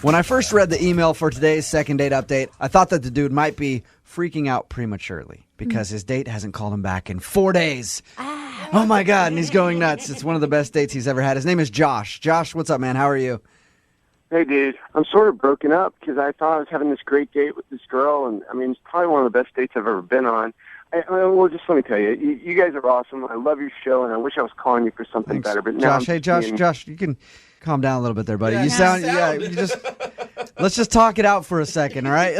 When I first read the email for today's second date update, I thought that the dude might be freaking out prematurely because his date hasn't called him back in 4 days. Oh my God, and he's going nuts. It's one of the best dates he's ever had. His name is Josh. Josh, what's up, man? How are you? Hey, dude. I'm sort of broken up because I thought I was having this great date with this girl, and I mean, it's probably one of the best dates I've ever been on. Well, just let me tell you, you guys are awesome. I love your show, and I wish I was calling you for something better. But now Josh, you can calm down a little bit there, buddy. Let's just talk it out for a second, all right?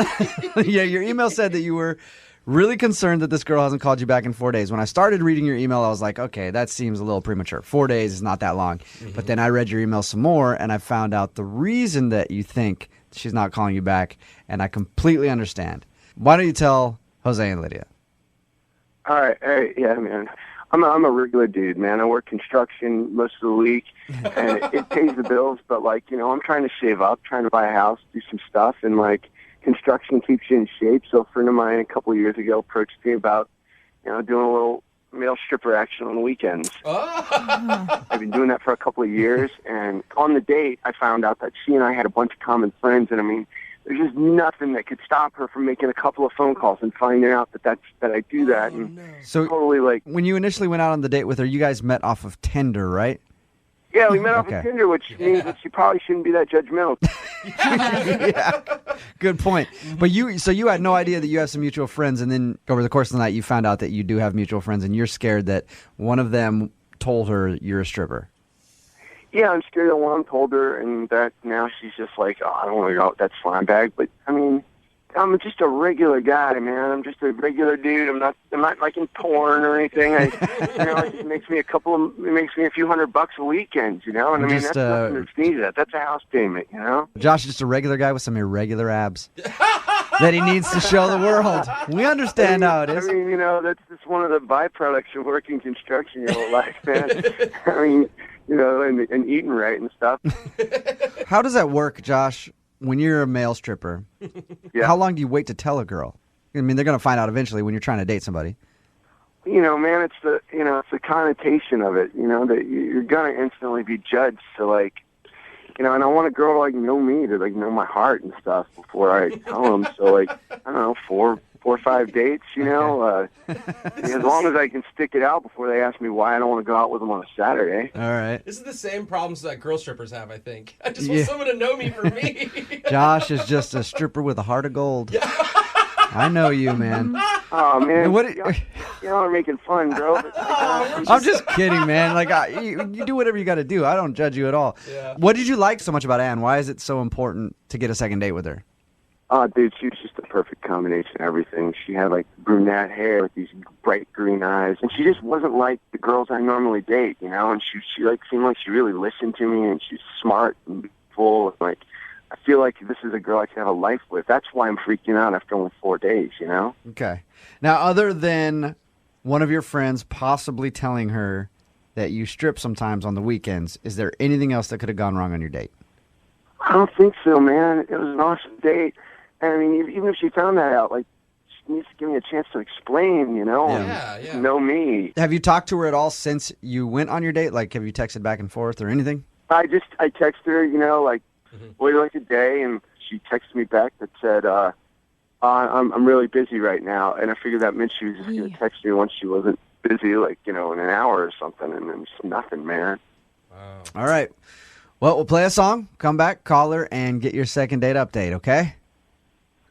Yeah, your email said that you were really concerned that this girl hasn't called you back in 4 days. When I started reading your email, I was like, okay, that seems a little premature. 4 days is not that long. Mm-hmm. But then I read your email some more, and I found out the reason that you think she's not calling you back, and I completely understand. Why don't you tell Jose and Lydia? All right, yeah, man. I'm a regular dude, man. I work construction most of the week, and it pays the bills. But I'm trying to save up, trying to buy a house, do some stuff, and construction keeps you in shape. So a friend of mine a couple of years ago approached me about, doing a little male stripper action on the weekends. Oh. I've been doing that for a couple of years, and on the date, I found out that she and I had a bunch of common friends, and I mean, there's just nothing that could stop her from making a couple of phone calls and finding out that I do that. And so totally when you initially went out on the date with her, you guys met off of Tinder, right? Yeah, we met off of Tinder, which means that she probably shouldn't be that judgmental. Yeah, good point. But you had no idea that you have some mutual friends, and then over the course of the night, you found out that you do have mutual friends, and you're scared that one of them told her you're a stripper. Yeah, I'm scared that one told her, and that now she's just like, oh, I don't want to go out with that slime bag. But I mean, I'm just a regular guy, man. I'm just a regular dude. I'm not like in porn or anything. It makes me a few $100 a weekend, and I mean, that's nothing to sneeze at. That's a house payment, Josh is just a regular guy with some irregular abs that he needs to show the world. We understand how it is. I mean, that's just one of the byproducts of working construction your whole life, man. I mean, and eating right and stuff. How does that work, Josh, when you're a male stripper? Yeah. How long do you wait to tell a girl? I mean, they're going to find out eventually when you're trying to date somebody. Man, it's the connotation of it, that you're going to instantly be judged. So, and I want a girl to, know me, to, know my heart and stuff before I tell them. So, I don't know, 4 or 5 dates, as long as I can stick it out before they ask me why I don't want to go out with them on a Saturday. All right. This is the same problems that girl strippers have, I think. I just want someone to know me for me. Josh is just a stripper with a heart of gold. Yeah. I know you, man. Oh, man. Y'all are making fun, bro. I'm just kidding, man. You do whatever you got to do. I don't judge you at all. Yeah. What did you like so much about Ann? Why is it so important to get a second date with her? Oh, dude, she was just the perfect combination of everything. She had, brunette hair with these bright green eyes. And she just wasn't like the girls I normally date, And she seemed like she really listened to me, and she's smart and full. I feel like this is a girl I could have a life with. That's why I'm freaking out after only 4 days, Okay. Now, other than one of your friends possibly telling her that you strip sometimes on the weekends, is there anything else that could have gone wrong on your date? I don't think so, man. It was an awesome date. I mean, even if she found that out, she needs to give me a chance to explain, Yeah. Know me. Have you talked to her at all since you went on your date? Have you texted back and forth or anything? I texted her, what do you like today? And she texted me back that said, I'm really busy right now. And I figured that meant she was just going to text me once she wasn't busy, in an hour or something. And then just nothing, man. Wow. All right. Well, we'll play a song, come back, call her, and get your second date update, okay?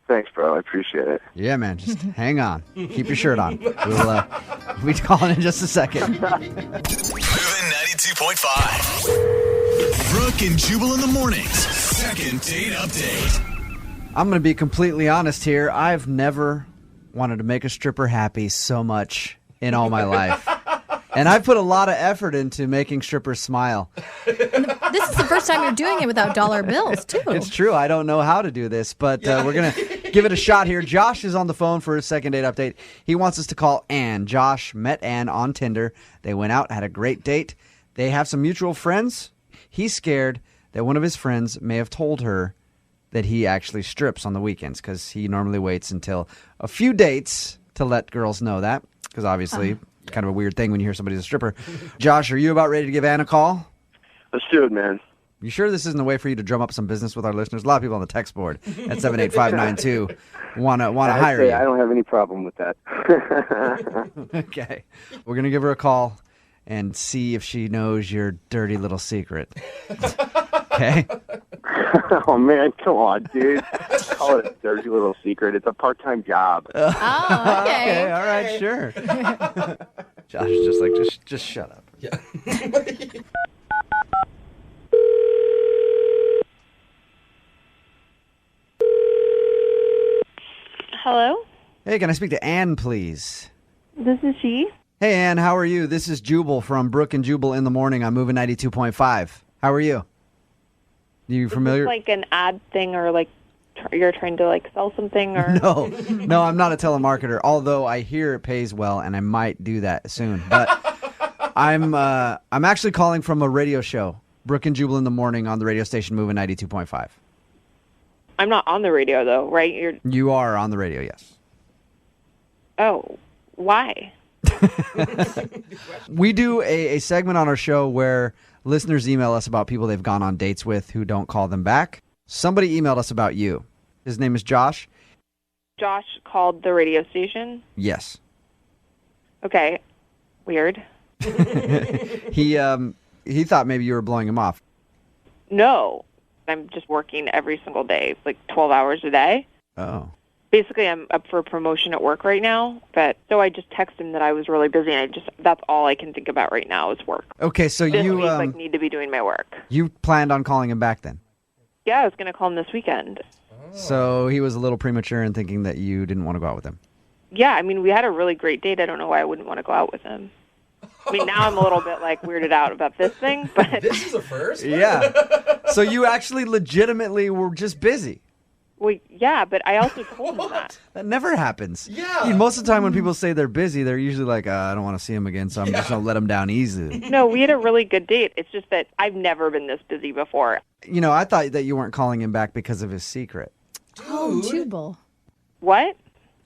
Thanks, bro. I appreciate it. Yeah, man. Just hang on. Keep your shirt on. We'll be calling in just a second. Moving 92.5. Brooke and Jubal in the mornings. Second date update. I'm going to be completely honest here. I've never wanted to make a stripper happy so much in all my life. And I've put a lot of effort into making strippers smile. This is the first time you're doing it without dollar bills, too. It's true. I don't know how to do this, but we're going to give it a shot here. Josh is on the phone for his second date update. He wants us to call Ann. Josh met Ann on Tinder. They went out, had a great date. They have some mutual friends. He's scared that one of his friends may have told her that he actually strips on the weekends because he normally waits until a few dates to let girls know that, because obviously it's kind of a weird thing when you hear somebody's a stripper. Josh, are you about ready to give Ann a call? Let's do it, man. You sure this isn't a way for you to drum up some business with our listeners? A lot of people on the text board at 78592 want to hire you. I don't have any problem with that. Okay. We're going to give her a call and see if she knows your dirty little secret. Okay? Oh, man, come on, dude. Call it a dirty little secret. It's a part-time job. Oh, Okay, okay. all right, sure. Josh is just like, just shut up. Yeah. Hello, Hey, can I speak to Ann, please? this is she. Hey, Ann, how are you? This is Jubal from Brooke and Jubal in the Morning on Moving 92.5. How are you? You familiar? Is this like an ad thing, or like you're trying to like sell something, or No, I'm not a telemarketer, although I hear it pays well, and I might do that soon. But I'm actually calling from a radio show, Brooke and Jubal in the Morning on the radio station Moving 92.5. I'm not on the radio though, right? You are on the radio, yes. Oh, why? We do a segment on our show where listeners email us about people they've gone on dates with who don't call them back. Somebody emailed us about you. His name is Josh. Josh called the radio station. Yes. Okay, weird. He thought maybe you were blowing him off. No, I'm just working every single day, like 12 hours a day. Oh. Basically, I'm up for a promotion at work right now, but so I just texted him that I was really busy, and that's all I can think about right now is work. Okay, so This you week, need to be doing my work. you planned on calling him back then. Yeah, I was going to call him this weekend. So he was a little premature in thinking that you didn't want to go out with him. Yeah, I mean, we had a really great date. I don't know why I wouldn't want to go out with him. I mean, now I'm a little bit, like, weirded out about this thing, but... This is a first? Yeah. So you actually legitimately were just busy. Well, yeah, but I also told him that. That never happens. Yeah. I mean, most of the time when people say they're busy, they're usually like, I don't want to see him again, so I'm just going to let him down easily. No, we had a really good date. It's just that I've never been this busy before. You know, I thought that you weren't calling him back because of his secret. Oh, Jubal. What?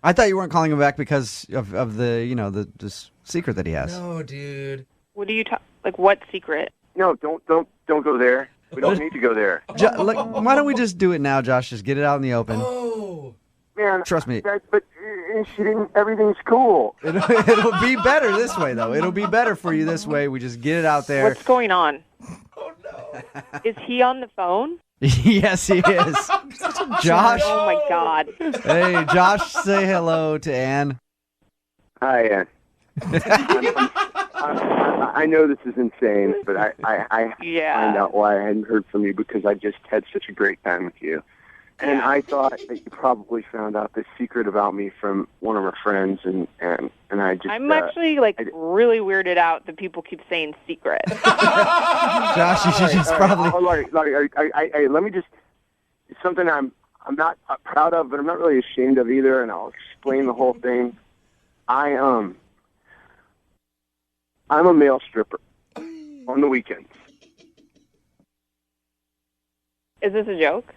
I thought you weren't calling him back because of the, you know, the secret that he has. No, dude. What do you talk? Like, what secret? No, don't go there. We don't need to go there. Why don't we just do it now, Josh? Just get it out in the open. Oh. Man, Trust me. But everything's cool. It'll be better this way, though. It'll be better for you this way. We just get it out there. What's going on? Oh, no. Is he on the phone? Yes, he is. Josh. Oh, my God. Hey, Josh, say hello to Ann. Hi, Ann. I know this is insane, but I Yeah. find out why I hadn't heard from you because I just had such a great time with you. And I thought that you probably found out this secret about me from one of our friends, and I just... I'm actually, really weirded out that people keep saying secret. Josh, you should just probably... Laurie, let me just... It's something I'm not proud of, but I'm not really ashamed of either, and I'll explain the whole thing. I'm a male stripper on the weekends. Is this a joke?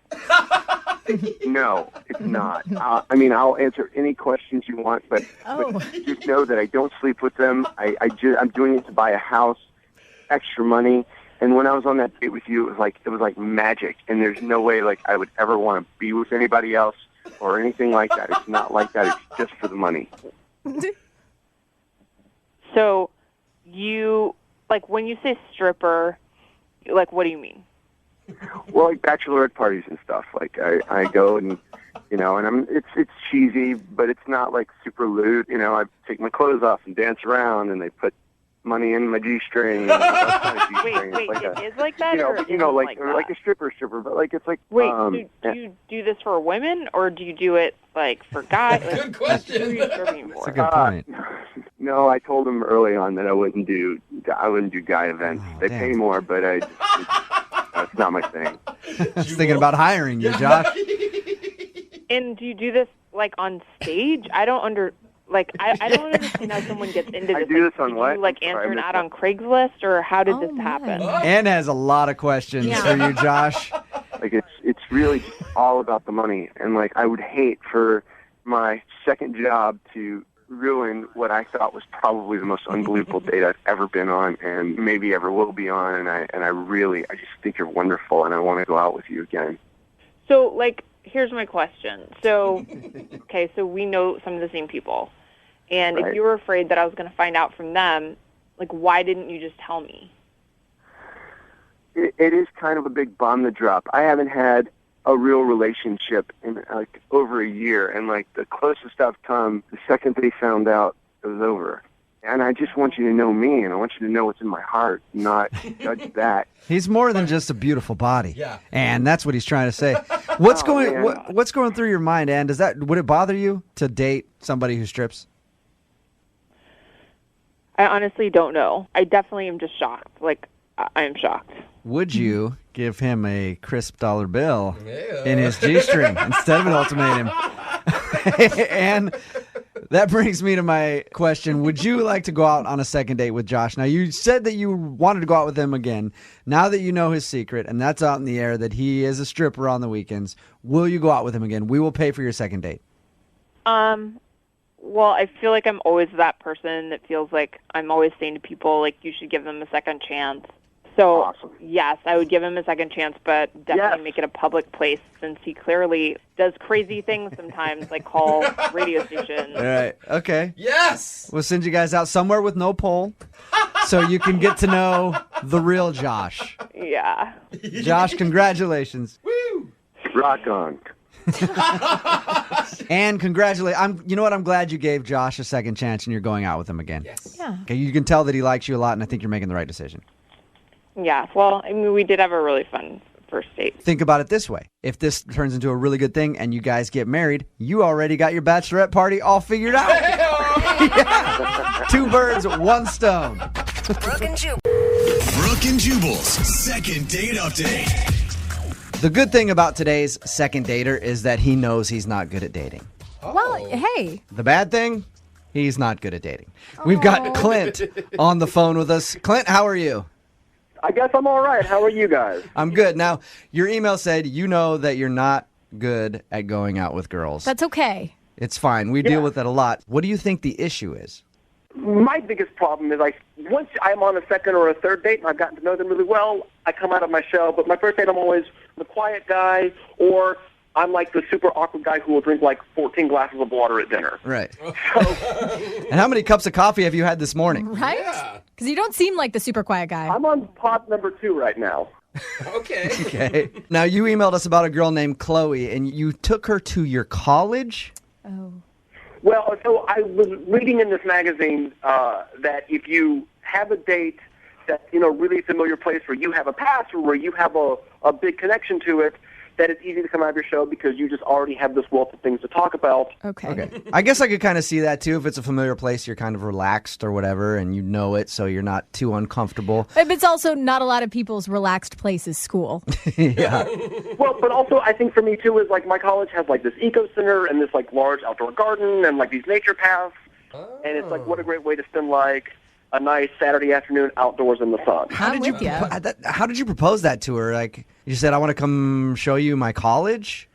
No, it's not. I mean, I'll answer any questions you want, but just know that I don't sleep with them. I'm doing it to buy a house, extra money. And when I was on that date with you, it was like magic. And there's no way I would ever want to be with anybody else or anything like that. It's not like that. It's just for the money. So you, when you say stripper, what do you mean? Well, bachelorette parties and stuff. I go and, and it's cheesy, but it's not super lewd. I take my clothes off and dance around, and they put money in my G-string. And Wait, it is like that? Like a stripper, but it's like... Wait, do you do this for women, or do you do it, for guys? Good question. Who are you stripping for? That's a good point. No, I told them early on that I wouldn't do guy events. They pay more, but it's not my thing. I was thinking about hiring you, Josh. And do you do this, on stage? I don't I don't understand how someone gets into this. I do this on did what? you, answer an ad on Craigslist, or how did this happen? Ann has a lot of questions for you, Josh. It's really just all about the money, and I would hate for my second job to ruined what I thought was probably the most unbelievable date I've ever been on, and maybe ever will be on. And I just think you're wonderful, and I want to go out with you again. So, like, here's my question. So, okay, so we know some of the same people. And Right. if you were afraid that I was going to find out from them, like, why didn't you just tell me? It is kind of a big bomb to drop. I haven't had a real relationship in like over a year, and like the closest I've come, the second they found out, it was over. And I just want you to know me, and I want you to know what's in my heart, not judge that. He's more than just a beautiful body. Yeah. And that's what he's trying to say. What's Oh, going man. what's going through your mind, Ann? Would it bother you to date somebody who strips? I honestly don't know. I definitely am just shocked. Like, I am shocked. Would you give him a crisp dollar bill Yeah. in his G-string instead of an ultimatum? And that brings me to my question. Would you like to go out on a second date with Josh? Now, you said that you wanted to go out with him again. Now that you know his secret, and that's out in the air, that he is a stripper on the weekends, will you go out with him again? We will pay for your second date. Well, I feel like I'm always that person that feels like I'm always saying to people, like, you should give them a second chance. So, Awesome. yes, I would give him a second chance, but definitely Yes. make it a public place since he clearly does crazy things sometimes, like call radio stations. All right. Okay. Yes. We'll send you guys out somewhere with no pole so you can get to know the real Josh. Yeah. Josh, congratulations. Woo. Rock on. And you know what? I'm glad you gave Josh a second chance and you're going out with him again. Yes. Yeah. Okay, you can tell that he likes you a lot, and I think you're making the right decision. Yeah. Well, I mean, we did have a really fun first date. Think about it this way. If this turns into a really good thing and you guys get married, you already got your bachelorette party all figured out. Yeah. 2 birds, 1 stone. Brooke and Jubal. Brooke and Jubal's second date update. The good thing about today's second dater is that he knows he's not good at dating. Well, hey. The bad thing, he's not good at dating. We've got Clint on the phone with us. Clint, how are you? I guess I'm all right. How are you guys? I'm good. Now, your email said you know that you're not good at going out with girls. That's okay. It's fine. We deal with that a lot. What do you think the issue is? My biggest problem is once I'm on a second or a third date and I've gotten to know them really well, I come out of my shell. But my first date, I'm always the quiet guy, or I'm like the super awkward guy who will drink like 14 glasses of water at dinner. Right. And how many cups of coffee have you had this morning? Right? Yeah. Because you don't seem like the super quiet guy. I'm on pod number 2 right now. Okay. Okay. Now, you emailed us about a girl named Chloe, and you took her to your college? Oh. Well, so I was reading in this magazine that if you have a date that's in a really familiar place where you have a past or where you have a big connection to it, that it's easy to come out of your show because you just already have this wealth of things to talk about. Okay. I guess I could kind of see that, too. If it's a familiar place, you're kind of relaxed or whatever, and you know it, so you're not too uncomfortable. But it's also not a lot of people's relaxed place is school. Yeah. Well, but also I think for me too is like my college has like this eco center and this like large outdoor garden and like these nature paths, and it's like what a great way to spend like a nice Saturday afternoon outdoors in the sun. I'm with you. How did you propose that to her? Like, you said, I want to come show you my college?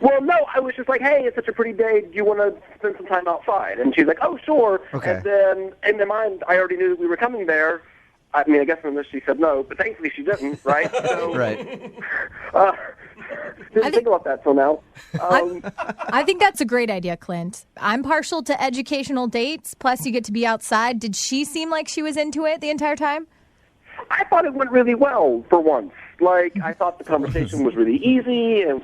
Well, no, I was just like, hey, it's such a pretty day. Do you want to spend some time outside? And she's like, oh, sure. Okay. And then in my mind, I already knew that we were coming there. I mean, I guess unless she said no, but thankfully she didn't, right? So, Right. Didn't think about that till now. I think that's a great idea, Clint. I'm partial to educational dates, plus you get to be outside. Did she seem like she was into it the entire time? I thought it went really well for once. Like, I thought the conversation was really easy, and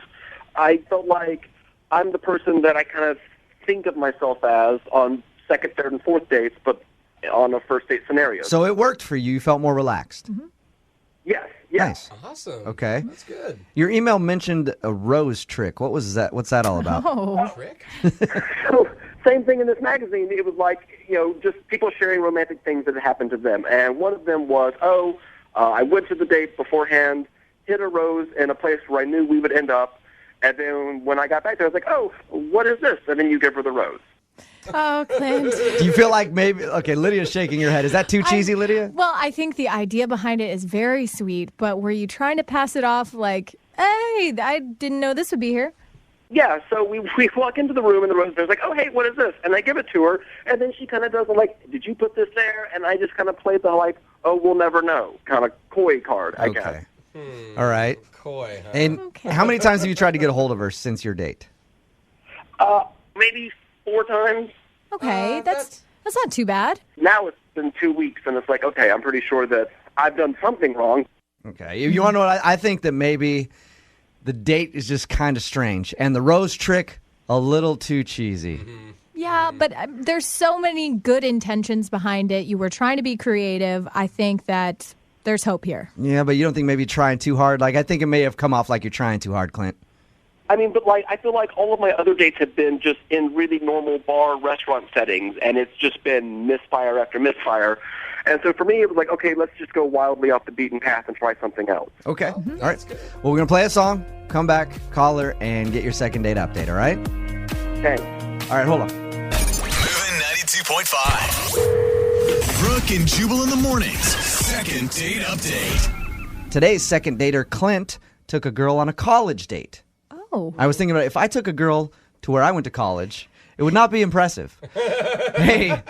I felt like I'm the person that I kind of think of myself as on second, third, and fourth dates, but on a first date scenario. So it worked for you. You felt more relaxed. Yes, yes. Nice. Awesome. Okay. That's good. Your email mentioned a rose trick. What was that? What's that all about? Oh. Trick? So, same thing in this magazine. It was like, just people sharing romantic things that had happened to them. And one of them was, I went to the date beforehand, hid a rose in a place where I knew we would end up. And then when I got back there, I was like, oh, what is this? And then you give her the rose. Oh, Clint. Do you feel like maybe... Okay, Lydia's shaking her head. Is that too cheesy, Lydia? Well, I think the idea behind it is very sweet, but were you trying to pass it off like, hey, I didn't know this would be here? Yeah, so we walk into the room, and the rosemary like, oh, hey, what is this? And I give it to her, and then she kind of does did you put this there? And I just kind of played the, oh, we'll never know kind of coy card, I guess. All right. Coy, huh? And how many times have you tried to get a hold of her since your date? Maybe 4 times. Okay, that's not too bad. Now it's been 2 weeks, and it's like, okay, I'm pretty sure that I've done something wrong. Okay. You want to know what I think that maybe the date is just kind of strange, and the rose trick a little too cheesy. Yeah, but there's so many good intentions behind it. You were trying to be creative. I think that there's hope here. Yeah, but you don't think maybe trying too hard? I think it may have come off like you're trying too hard, Clint. I mean, but I feel like all of my other dates have been just in really normal bar, restaurant settings, and it's just been misfire after misfire. And so for me, it was like, okay, let's just go wildly off the beaten path and try something else. Okay. All right. Well, we're going to play a song, come back, call her, and get your second date update, all right? Okay. All right, hold on. Moving 92.5. Brooke and Jubal in the mornings. Second date update. Today's second dater, Clint, took a girl on a college date. Oh. I was thinking about if I took a girl to where I went to college, it would not be impressive. Hey,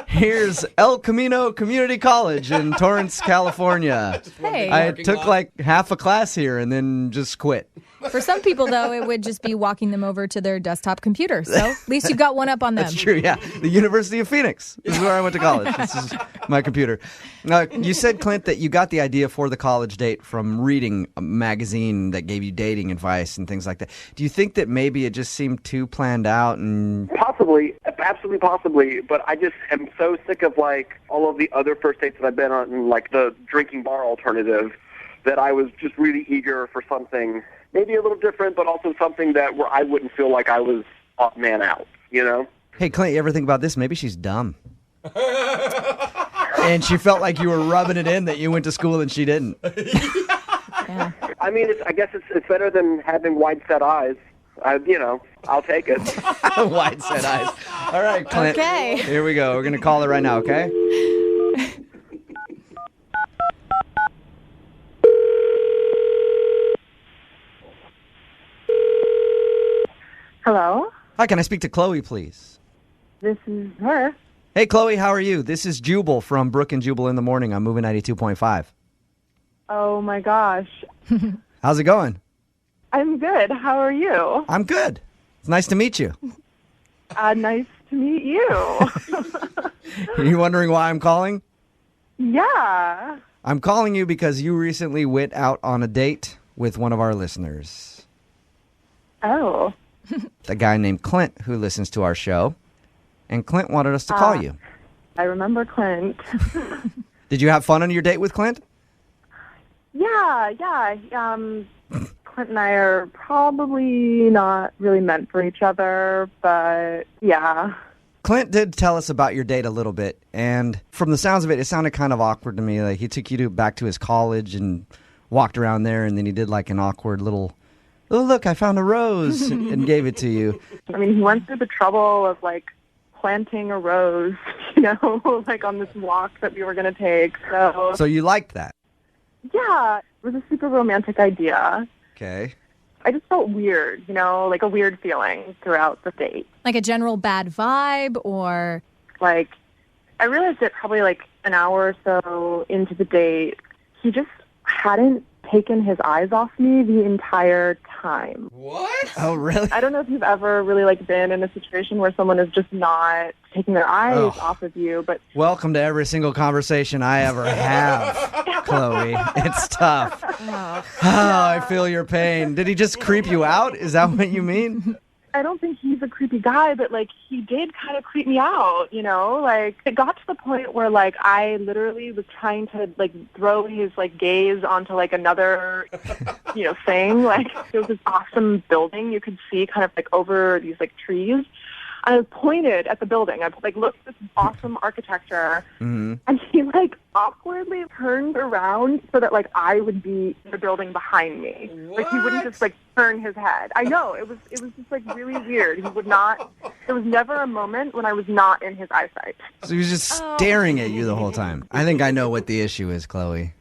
here's El Camino Community College in Torrance, California. Hey. I took half a class here and then just quit. For some people, though, it would just be walking them over to their desktop computer. So at least you got one up on them. That's true, yeah. The University of Phoenix. This is where I went to college. This is my computer. You said, Clint, that you got the idea for the college date from reading a magazine that gave you dating advice and things like that. Do you think that maybe it just seemed too planned out? And Possibly, absolutely possibly, but I just am so sick of all of the other first dates that I've been on, the drinking bar alternative, that I was just really eager for something maybe a little different, but also something where I wouldn't feel like I was odd man out, you know? Hey, Clint, you ever think about this? Maybe she's dumb. And she felt like you were rubbing it in that you went to school and she didn't. Yeah. I mean, I guess it's better than having wide set eyes. I'll take it. Wide set eyes. All right, Clint. Okay. Here we go. We're going to call her right now, okay? Hello, Hi, can I speak to Chloe, please? this is her. Hey, Chloe, how are you? This is Jubal from Brooke and Jubal in the Morning. I'm moving 92.5. Oh my gosh. How's it going? I'm good. How are you? I'm good. It's nice to meet you. Nice to meet you. Are you wondering why I'm calling? Yeah. I'm calling you because you recently went out on a date with one of our listeners. Oh. A guy named Clint who listens to our show. And Clint wanted us to call you. I remember Clint. Did you have fun on your date with Clint? Yeah. Clint and I are probably not really meant for each other, but yeah. Clint did tell us about your date a little bit, and from the sounds of it, it sounded kind of awkward to me. Like he took you back to his college and walked around there, and then he did an awkward little, oh, look, I found a rose, and gave it to you. I mean, he went through the trouble of planting a rose, on this walk that we were going to take. So you liked that? Yeah, it was a super romantic idea. Okay. I just felt weird, a weird feeling throughout the date. Like a general bad vibe or... I realized it probably an hour or so into the date. He just hadn't taken his eyes off me the entire time. What? Oh, really? I don't know if you've ever really been in a situation where someone is just not taking their eyes off of you, but... Welcome to every single conversation I ever have, Chloe. It's tough. Oh, I feel your pain. Did he just creep you out? Is that what you mean? I don't think he's a creepy guy, but he did kind of creep me out, it got to the point where I literally was trying to throw his gaze onto another thing. It was this awesome building you could see kind of over these trees. I pointed at the building. I looked at this awesome architecture, and he awkwardly turned around so that I would be in the building behind me. What? He wouldn't just turn his head. I know it was just really weird. He would not. There was never a moment when I was not in his eyesight. So he was just staring at you the whole time. I think I know what the issue is, Chloe.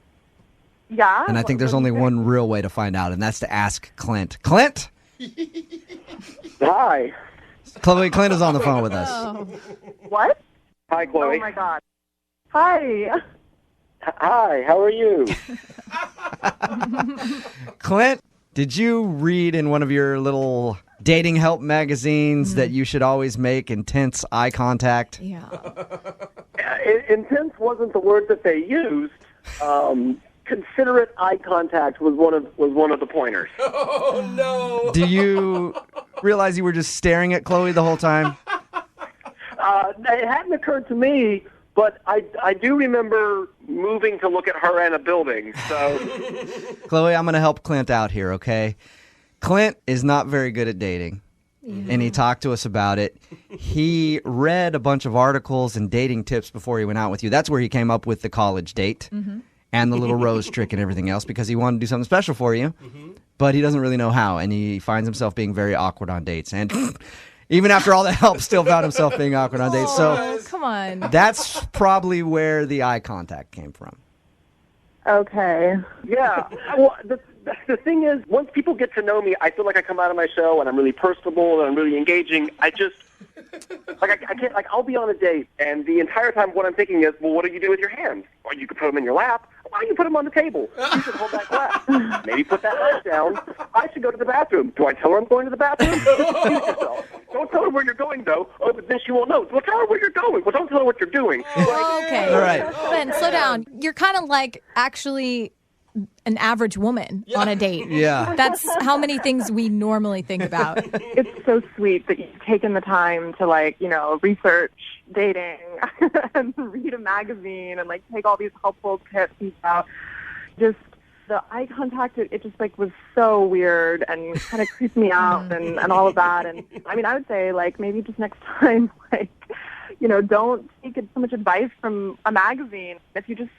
Yeah. And I think there's only one real way to find out, and that's to ask Clint. Clint? Hi. Chloe, Clint is on the phone with us. Oh. What? Hi, Chloe. Oh my God. Hi. Hi, how are you? Clint, did you read in one of your little dating help magazines that you should always make intense eye contact? Yeah. Intense wasn't the word that they used. Considerate eye contact was one of the pointers. Oh, no. Do you realize you were just staring at Chloe the whole time? It hadn't occurred to me, but I do remember moving to look at her and a building. So, Chloe, I'm going to help Clint out here, okay? Clint is not very good at dating, and he talked to us about it. He read a bunch of articles and dating tips before he went out with you. That's where he came up with the college date and the little rose trick and everything else because he wanted to do something special for you, but he doesn't really know how, and he finds himself being very awkward on dates. And even after all the help, still found himself being awkward on dates. So Oh, come on. that's probably where the eye contact came from. Okay. yeah. Well, the thing is, once people get to know me, I feel like I come out of my shell and I'm really personable and I'm really engaging. I can't, I'll be on a date and the entire time what I'm thinking is, well, what do you do with your hands? Or you could put them in your lap. Why don't you put them on the table? You should hold that glass. Maybe put that knife down. I should go to the bathroom. Do I tell her I'm going to the bathroom? Excuse yourself. Don't tell her where you're going, though. Oh, but then she won't know. Well, tell her where you're going. Well, don't tell her what you're doing. Okay. All right. Ben, slow down. You're kind of like actually an average woman on a date. Yeah. That's how many things we normally think about. It's so sweet that you've taken the time to, research dating and read a magazine and, take all these helpful tips and stuff. Just the eye contact, it just, was so weird and kind of creeped me out and all of that. And, I mean, I would say, maybe just next time, don't take so much advice from a magazine. If you just,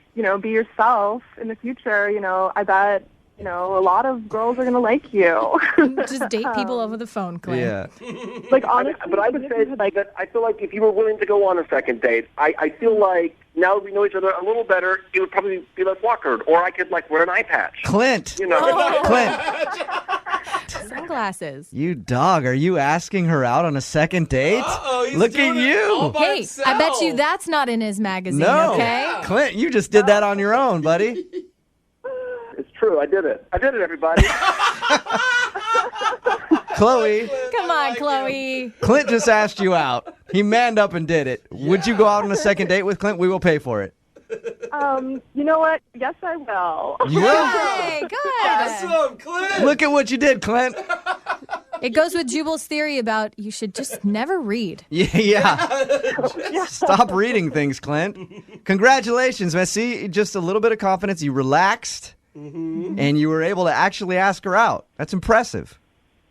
be yourself in the future, I bet, a lot of girls are going to like you. Just date people over the phone, Clint. Yeah. Honestly, But I would say that I feel like if you were willing to go on a second date, I feel like now that we know each other a little better, it would probably be less awkward. Or I could wear an eye patch. Clint. Oh. Clint. Sunglasses. You dog, are you asking her out on a second date? Uh-oh, he's Look doing at it all you. by Hey, himself. I bet you that's not in his magazine, No. okay? Clint, you just did that on your own, buddy. It's true. I did it, everybody. Chloe, Come on, Chloe. Clint just asked you out. He manned up and did it. Would you go out on a second date with Clint? We will pay for it. You know what? Yes, I will. You will? Hey, good. Awesome, Clint. Look at what you did, Clint. It goes with Jubal's theory about you should just never read. Yeah. Stop reading things, Clint. Congratulations, man. See, just a little bit of confidence. You relaxed, and you were able to actually ask her out. That's impressive.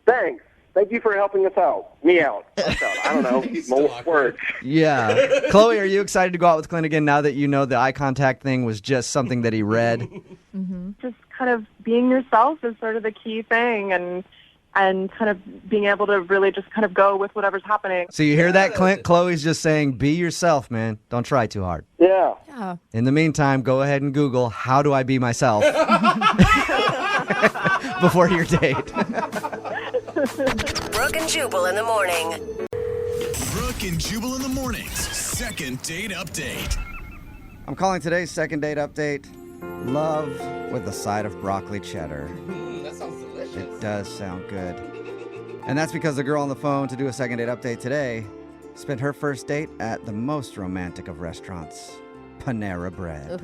Thanks. Thank you for helping us out. Me out. Us out. I don't know. still More awkward. words. Yeah. Chloe, are you excited to go out with Clint again now that you know the eye contact thing was just something that he read? Just kind of being yourself is sort of the key thing, and kind of being able to really just kind of go with whatever's happening. So you hear that, Clint? Chloe's just saying, be yourself, man. Don't try too hard. Yeah. Yeah. In the meantime, go ahead and Google, how do I be myself? Before your date. Brooke and Jubal in the morning. Brooke and Jubal in the mornings. Second date update. I'm calling today's second date update, love with a side of broccoli cheddar. That sounds delicious. It does sound good. And that's because the girl on the phone to do a second date update today spent her first date at the most romantic of restaurants, Panera Bread.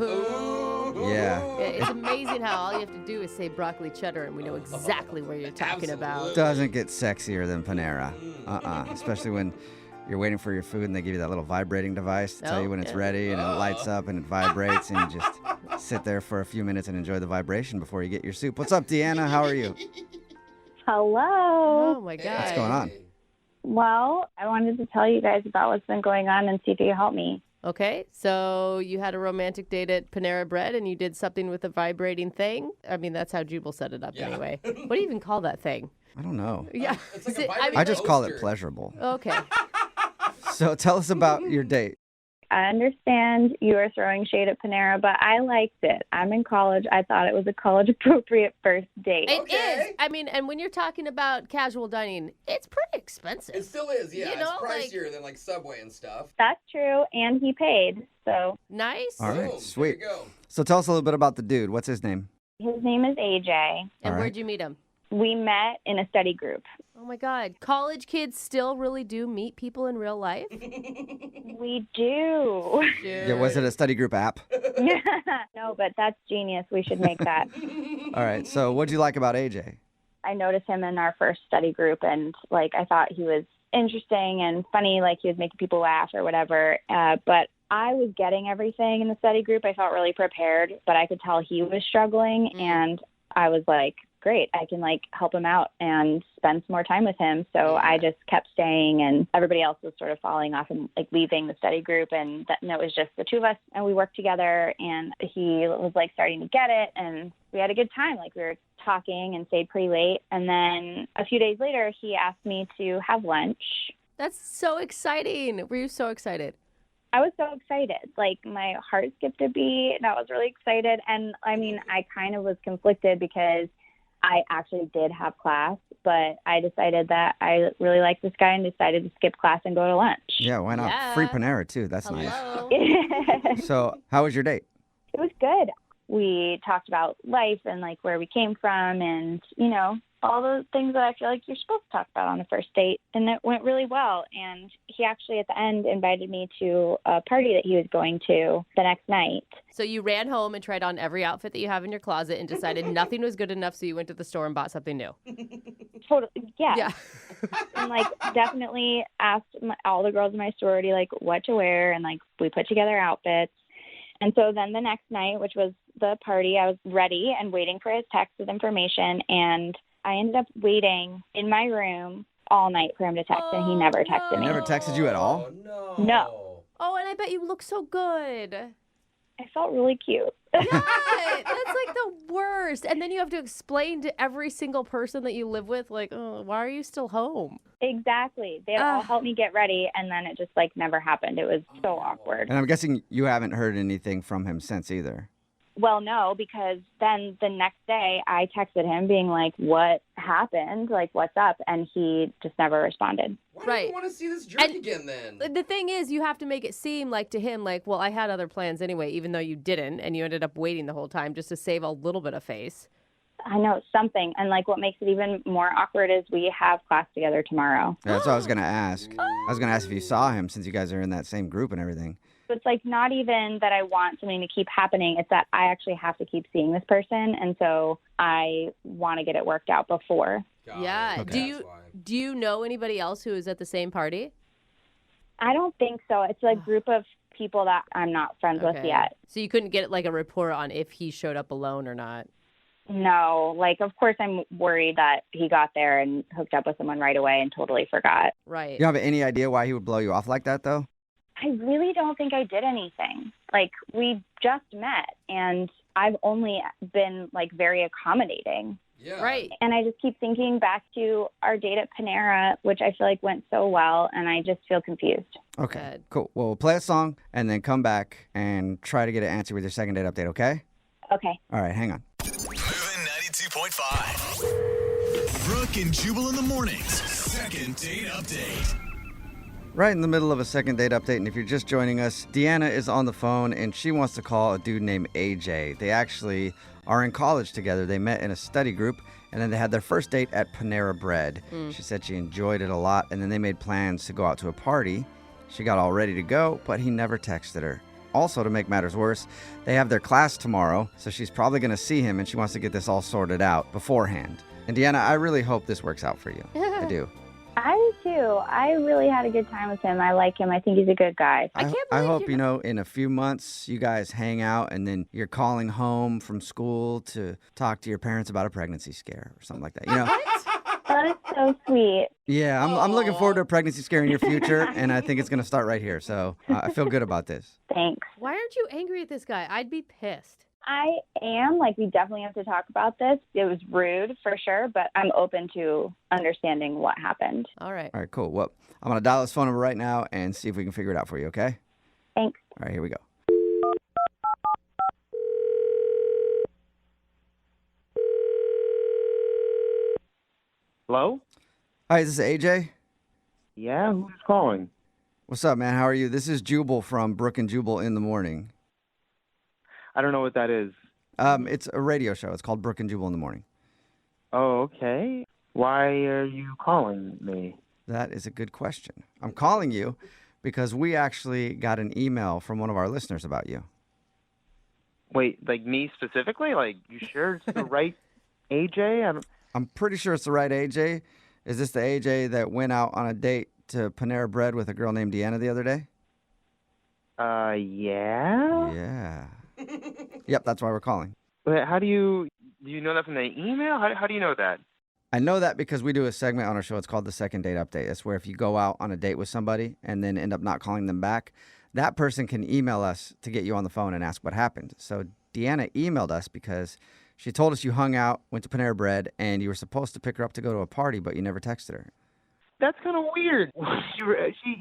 Yeah. It's amazing how all you have to do is say broccoli cheddar and we know exactly where you're talking about. Doesn't get sexier than Panera. Especially when you're waiting for your food and they give you that little vibrating device to tell you when it's ready and it lights up and it vibrates and you just sit there for a few minutes and enjoy the vibration before you get your soup. What's up, Deanna? How are you? Hello. Oh my God. What's going on? Well, I wanted to tell you guys about what's been going on and see if you can help me. Okay, so you had a romantic date at Panera Bread and you did something with a vibrating thing? I mean, that's how Jubal set it up anyway. What do you even call that thing? I don't know. Yeah. It's like I just call it pleasurable. Okay. So tell us about your date. I understand you are throwing shade at Panera, but I liked it. I'm in college. I thought it was a college-appropriate first date. It is. I mean, and when you're talking about casual dining, it's pretty expensive. It still is, yeah. You know, it's pricier than like Subway and stuff. That's true, and he paid, so. Nice. All right, Boom, sweet. There you go. So tell us a little bit about the dude. What's his name? His name is AJ. And All right. where'd you meet him? We met in a study group. Oh my God. College kids still really do meet people in real life? We do. Yeah, was it a study group app? No, but that's genius. We should make that. All right, so what'd you like about AJ? I noticed him in our first study group, and like I thought he was interesting and funny, like he was making people laugh or whatever. But I was getting everything in the study group. I felt really prepared, but I could tell he was struggling, and I was like, great, I can like help him out and spend some more time with him. So I just kept staying, and everybody else was sort of falling off and like leaving the study group, and it was just the two of us, and we worked together, and he was like starting to get it, and we had a good time. Like we were talking and stayed pretty late, and then a few days later he asked me to have lunch. That's so exciting. Were you so excited? I was so excited. Like my heart skipped a beat, and I was really excited. And I mean, I kind of was conflicted because I actually did have class, but I decided that I really liked this guy and decided to skip class and go to lunch. Yeah, why not? Yeah. Free Panera, too. That's Hello. nice. So how was your date? It was good. We talked about life and like where we came from and, you know, all the things that I feel like you're supposed to talk about on a first date. And it went really well. And he actually at the end invited me to a party that he was going to the next night. So you ran home and tried on every outfit that you have in your closet and decided nothing was good enough, so you went to the store and bought something new. Totally. Yeah. Yeah. And like definitely asked all the girls in my sorority like what to wear, and like we put together outfits. And so then the next night, which was the party, I was ready and waiting for his text with information, and I ended up waiting in my room all night for him to text, and he never texted He me. never texted you at all? Oh, no. No. Oh, and I bet you look so good. I felt really cute. God, that's like the worst. And then you have to explain to every single person that you live with, like, oh, why are you still home? Exactly. They all helped me get ready, and then it just like never happened. It was so awkward. And I'm guessing you haven't heard anything from him since either. Well, no, because then the next day I texted him being like, what happened? Like, what's up? And he just never responded. Why do Right. you want to see this jerk again then? The thing is, you have to make it seem like to him, like, well, I had other plans anyway, even though you didn't, and you ended up waiting the whole time just to save a little bit of face. I know, something. And like what makes it even more awkward is we have class together tomorrow. Yeah, that's what I was going to ask. I was going to ask if you saw him since you guys are in that same group and everything. So it's like not even that I want something to keep happening. It's that I actually have to keep seeing this person. And so I want to get it worked out before. Yeah. Okay. Do you know anybody else who is at the same party? I don't think so. It's a group of people that I'm not friends with yet. So you couldn't get like a report on if he showed up alone or not? No, like, of course I'm worried that he got there and hooked up with someone right away and totally forgot. Right. You have any idea why he would blow you off like that, though? I really don't think I did anything. Like, we just met, and I've only been, like, very accommodating. Yeah. Right. And I just keep thinking back to our date at Panera, which I feel like went so well, and I just feel confused. Okay, Good. cool. Well, we'll play a song and then come back and try to get an answer with your second date update, okay? Okay. All right, hang on. Moving 92.5. Brooke and Jubal in the mornings. Second date update. Right in the middle of a second date update, and if you're just joining us, Deanna is on the phone, and she wants to call a dude named AJ. They actually are in college together. They met in a study group, and then they had their first date at Panera Bread. She said she enjoyed it a lot, and then they made plans to go out to a party. She got all ready to go, but he never texted her. Also, to make matters worse, they have their class tomorrow, so she's probably going to see him, and she wants to get this all sorted out beforehand. And Deanna, I really hope this works out for you. I do. I do, too. I really had a good time with him. I like him. I think he's a good guy. I can't I believe hope, in a few months, you guys hang out and then you're calling home from school to talk to your parents about a pregnancy scare or something like that. That is so sweet. Yeah, I'm looking forward to a pregnancy scare in your future, and I think it's going to start right here. So I feel good about this. Thanks. Why aren't you angry at this guy? I'd be pissed. I am. Like, we definitely have to talk about this. It was rude, for sure, but I'm open to understanding what happened. All right. All right, cool. Well, I'm going to dial this phone number right now and see if we can figure it out for you, okay? Thanks. All right, here we go. Hello? Hi, is this AJ? Yeah, who's calling? What's up, man? How are you? This is Jubal from Brooke and Jubal in the morning. I don't know what that is. It's a radio show. It's called Brooke and Jubal in the morning. Oh, okay. Why are you calling me? That is a good question. I'm calling you because we actually got an email from one of our listeners about you. Wait, like me specifically? Like, you sure it's the right AJ? I'm pretty sure it's the right AJ. Is this the AJ that went out on a date to Panera Bread with a girl named Deanna the other day? Yeah? Yeah. Yep, that's why we're calling. But how do you know that from the email? How do you know that? I know that because we do a segment on our show. It's called the Second Date Update. It's where if you go out on a date with somebody and then end up not calling them back, that person can email us to get you on the phone and ask what happened. So Deanna emailed us because she told us you hung out, went to Panera Bread, and you were supposed to pick her up to go to a party, but you never texted her. That's kind of weird. She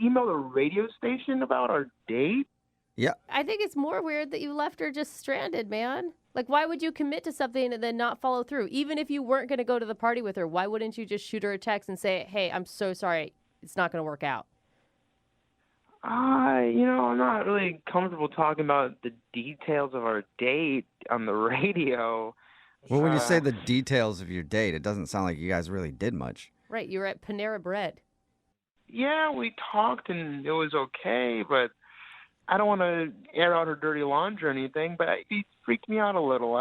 emailed a radio station about our date? Yeah. I think it's more weird that you left her just stranded, man. Like, why would you commit to something and then not follow through? Even if you weren't going to go to the party with her, why wouldn't you just shoot her a text and say, hey, I'm so sorry, it's not going to work out? I'm not really comfortable talking about the details of our date on the radio. Well, when you say the details of your date, it doesn't sound like you guys really did much. Right, you were at Panera Bread. Yeah, we talked and it was okay, but I don't want to air out her dirty laundry or anything, but it freaked me out a little.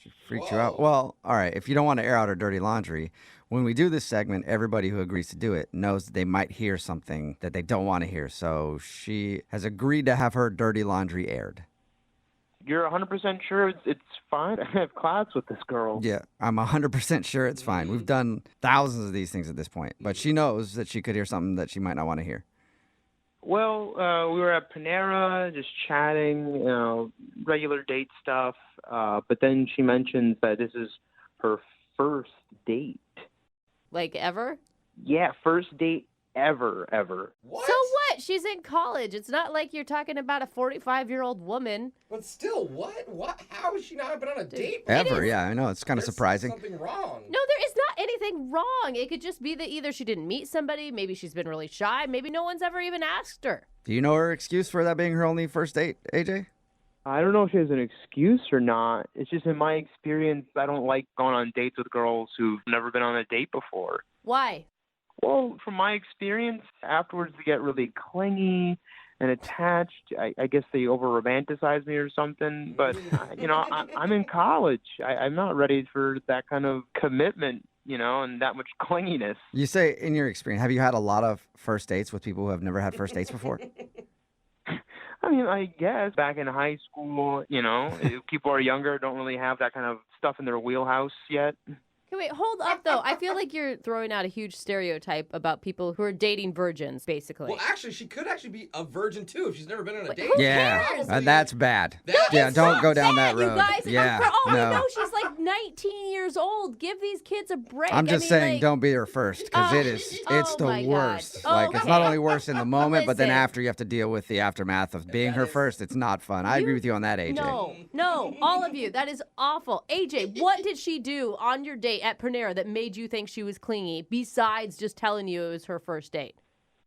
She freaked you out? Well, all right, if you don't want to air out her dirty laundry, when we do this segment, everybody who agrees to do it knows that they might hear something that they don't want to hear. So she has agreed to have her dirty laundry aired. You're 100% sure it's fine? I have class with this girl. Yeah, I'm 100% sure it's fine. We've done thousands of these things at this point, but she knows that she could hear something that she might not want to hear. Well, we were at Panera just chatting, regular date stuff, but then she mentions that this is her first date. Like, ever? Yeah, first date ever. What? So what? She's in college. It's not like you're talking about a 45-year-old woman. But still, what? How has she not been on a date? Ever, yeah, I know. It's kind of surprising. Something wrong. No, there is not anything wrong. It could just be that either she didn't meet somebody, maybe she's been really shy, maybe no one's ever even asked her. Do you know her excuse for that being her only first date, AJ? I don't know if she has an excuse or not. It's just in my experience, I don't like going on dates with girls who've never been on a date before. Why? Well, from my experience, afterwards they get really clingy and attached. I guess they over-romanticize me or something. But, I'm in college. I'm not ready for that kind of commitment, and that much clinginess. You say, in your experience, have you had a lot of first dates with people who have never had first dates before? I mean, I guess back in high school, people are younger, don't really have that kind of stuff in their wheelhouse yet. Okay, wait, hold up, though. I feel like you're throwing out a huge stereotype about people who are dating virgins, basically. Well, actually, she could actually be a virgin, too, if she's never been on a date. Yeah, that's bad. That don't go down that road. You guys, yeah, for all we no. know, she's like 19 years old. Give these kids a break. I'm just saying, don't be her first, because it's oh the my worst. God. Like, it's not Okay. only worse in the moment, but then Listen. after you have to deal with the aftermath of being her first. It's not fun. I agree with you on that, AJ. No, all of you. That is awful. AJ, what did she do on your date at Panera that made you think she was clingy, besides just telling you it was her first date?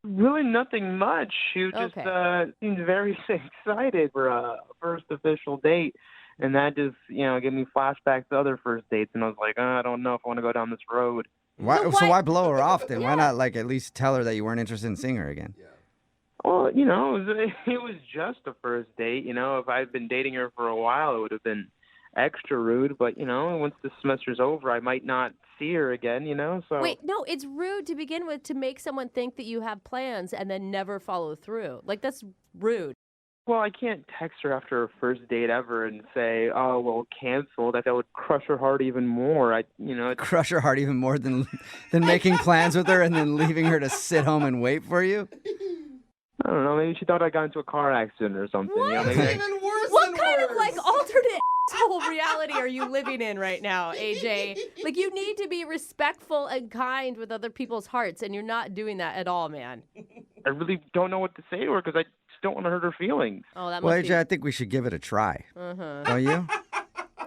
Really nothing much. She just seemed very excited for a first official date. And that just, gave me flashbacks to other first dates. And I was like, I don't know if I want to go down this road. So why blow her off then? Why not, at least tell her that you weren't interested in seeing her again? Yeah. Well, it was just a first date. If I'd been dating her for a while, it would have been extra rude. But, once the semester's over, I might not see her again, so. Wait, no, it's rude to begin with to make someone think that you have plans and then never follow through. Like, that's rude. Well, I can't text her after her first date ever and say, oh, well, canceled. That would crush her heart even more. Crush her heart even more than making plans with her and then leaving her to sit home and wait for you? I don't know. Maybe she thought I got into a car accident or something. What? Even worse What than kind of, worse. alternate whole reality are you living in right now, AJ? Like, you need to be respectful and kind with other people's hearts, and you're not doing that at all, man. I really don't know what to say to her because I don't want to hurt her feelings. Oh, that Well, must AJ, I think we should give it a try. Uh-huh. Don't you?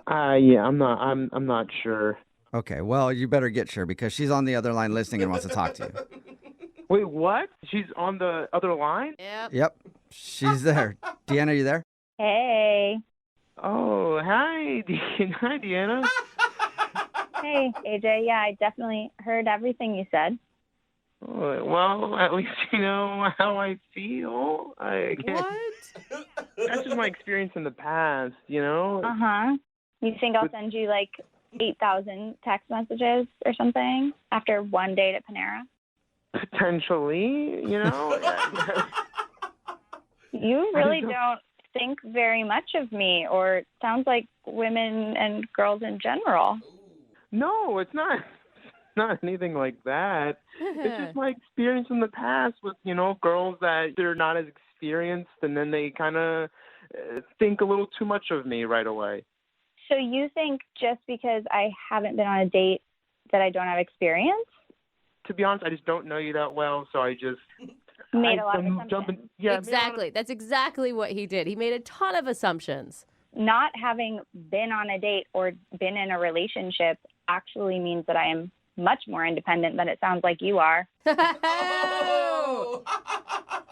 Yeah, I'm not sure. Okay, well, you better get sure because she's on the other line listening and wants to talk to you. Wait, what? She's on the other line? Yep. Yep, she's there. Deanna, are you there? Hey. Oh, hi, hi, Deanna. Hey, AJ. Yeah, I definitely heard everything you said. Oh, well, at least you know how I feel. I guess. What? That's just my experience in the past, you know? Uh-huh. You think I'll send you like 8,000 text messages or something after one date at Panera? Potentially, you know? You really don't think very much of me, or it sounds like women and girls in general. No, it's not anything like that. It's just my experience in the past with, you know, girls that they're not as experienced and then they kind of think a little too much of me right away. So you think just because I haven't been on a date that I don't have experience? To be honest, I just don't know you that well, so I just Made a lot of assumptions. Exactly. That's exactly what he did. He made a ton of assumptions. Not having been on a date or been in a relationship actually means that I am much more independent than it sounds like you are.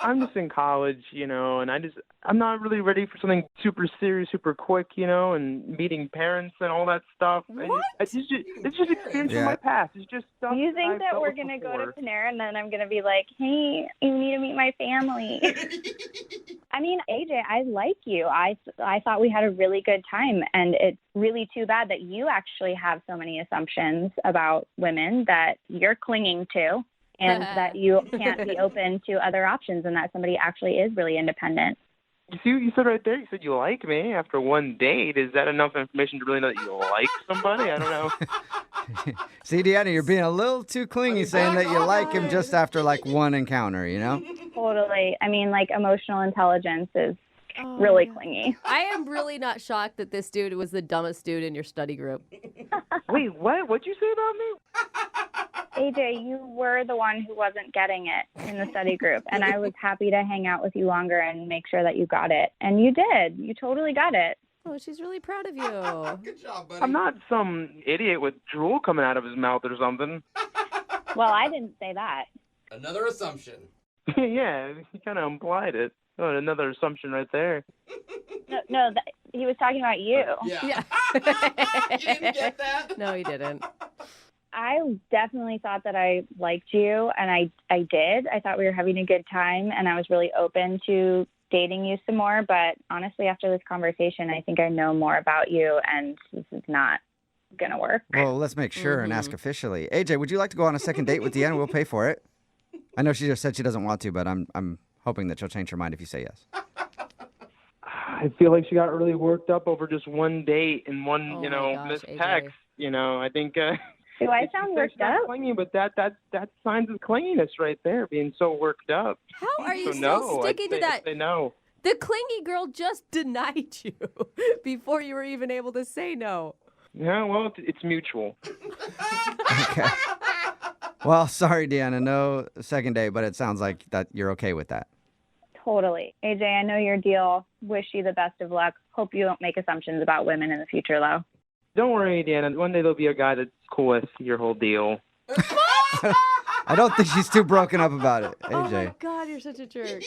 I'm just in college, you know, and I'm not really ready for something super serious, super quick, you know, and meeting parents and all that stuff. What? It's just experience from my past. It's just stuff. You think I've that dealt we're with going to go before. to Panera and then I'm going to be like, hey, you need to meet my family. I mean, AJ, I like you. I thought we had a really good time, and it's really too bad that you actually have so many assumptions about women that you're clinging to, and that you can't be open to other options, and that somebody actually is really independent. You see what you said right there? You said you like me after one date. Is that enough information to really know that you like somebody? I don't know. See, Deanna, you're being a little too clingy saying that you like him just after like one encounter, you know? Totally. I mean, like, emotional intelligence is really clingy. I am really not shocked that this dude was the dumbest dude in your study group. Wait, what? What'd you say about me? AJ, you were the one who wasn't getting it in the study group, and I was happy to hang out with you longer and make sure that you got it. And you did. You totally got it. Oh, she's really proud of you. Good job, buddy. I'm not some idiot with drool coming out of his mouth or something. Well, I didn't say that. Another assumption. Yeah, he kind of implied it. Oh, another assumption right there. No, he was talking about you. Yeah. You didn't get that? No, he didn't. I definitely thought that I liked you, and I did. I thought we were having a good time, and I was really open to dating you some more. But honestly, after this conversation, I think I know more about you, and this is not going to work. Well, let's make sure and ask officially. AJ, would you like to go on a second date with Deanna? We'll pay for it. I know she just said she doesn't want to, but I'm hoping that she'll change her mind if you say yes. I feel like she got really worked up over just one date and one, Oh you my know, gosh, missed AJ. text. You know, I think. Do I sound worked up? Clingy, but that signs of clinginess right there, being so worked up. How are you So still no, sticking I'd to say- that? I'd say no. The clingy girl just denied you before you were even able to say no. Yeah, well, it's mutual. Okay. Well, sorry, Deanna. No second date, but it sounds like that you're okay with that. Totally. AJ, I know your deal. Wish you the best of luck. Hope you don't make assumptions about women in the future, though. Don't worry, Deanna. One day there'll be a guy that's cool with your whole deal. I don't think she's too broken up about it, Oh my AJ. God, you're such a jerk.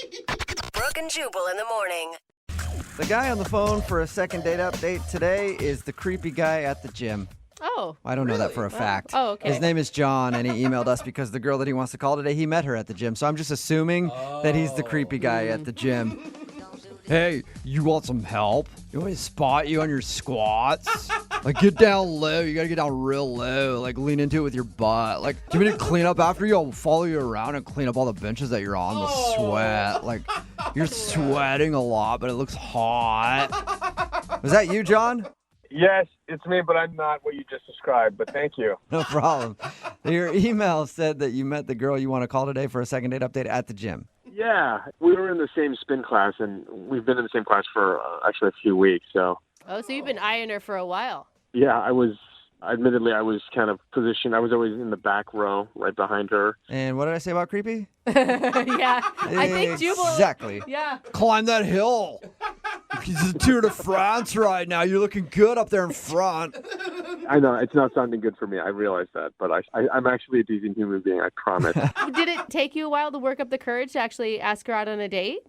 Brooke and Jubal in the morning. The guy on the phone for a second date update today is the creepy guy at the gym. Oh. I don't know that for a fact. Oh, okay. His name is John, and he emailed us because the girl that he wants to call today, he met her at the gym. So I'm just assuming that he's the creepy guy at the gym. Hey, you want some help? You want me to spot you on your squats? Like, get down low. You gotta get down real low. Like, lean into it with your butt. Like, do you want me to clean up after you? I'll follow you around and clean up all the benches that you're on with sweat. Like, you're sweating a lot, but it looks hot. Was that you, John? Yes, it's me, but I'm not what you just described, but thank you. No problem. Your email said that you met the girl you want to call today for a second date update at the gym. Yeah, we were in the same spin class, and we've been in the same class for actually a few weeks. So, Oh, so you've been eyeing her for a while. yeah, I was Admittedly, I was kind of positioned. I was always in the back row, right behind her. And what did I say about creepy? Yeah, I think Jubal. Exactly. Yeah. Climb that hill. It's the Tour de France right now. You're looking good up there in front. I know it's not sounding good for me. I realize that, but I'm actually a decent human being. I promise. Did it take you a while to work up the courage to actually ask her out on a date?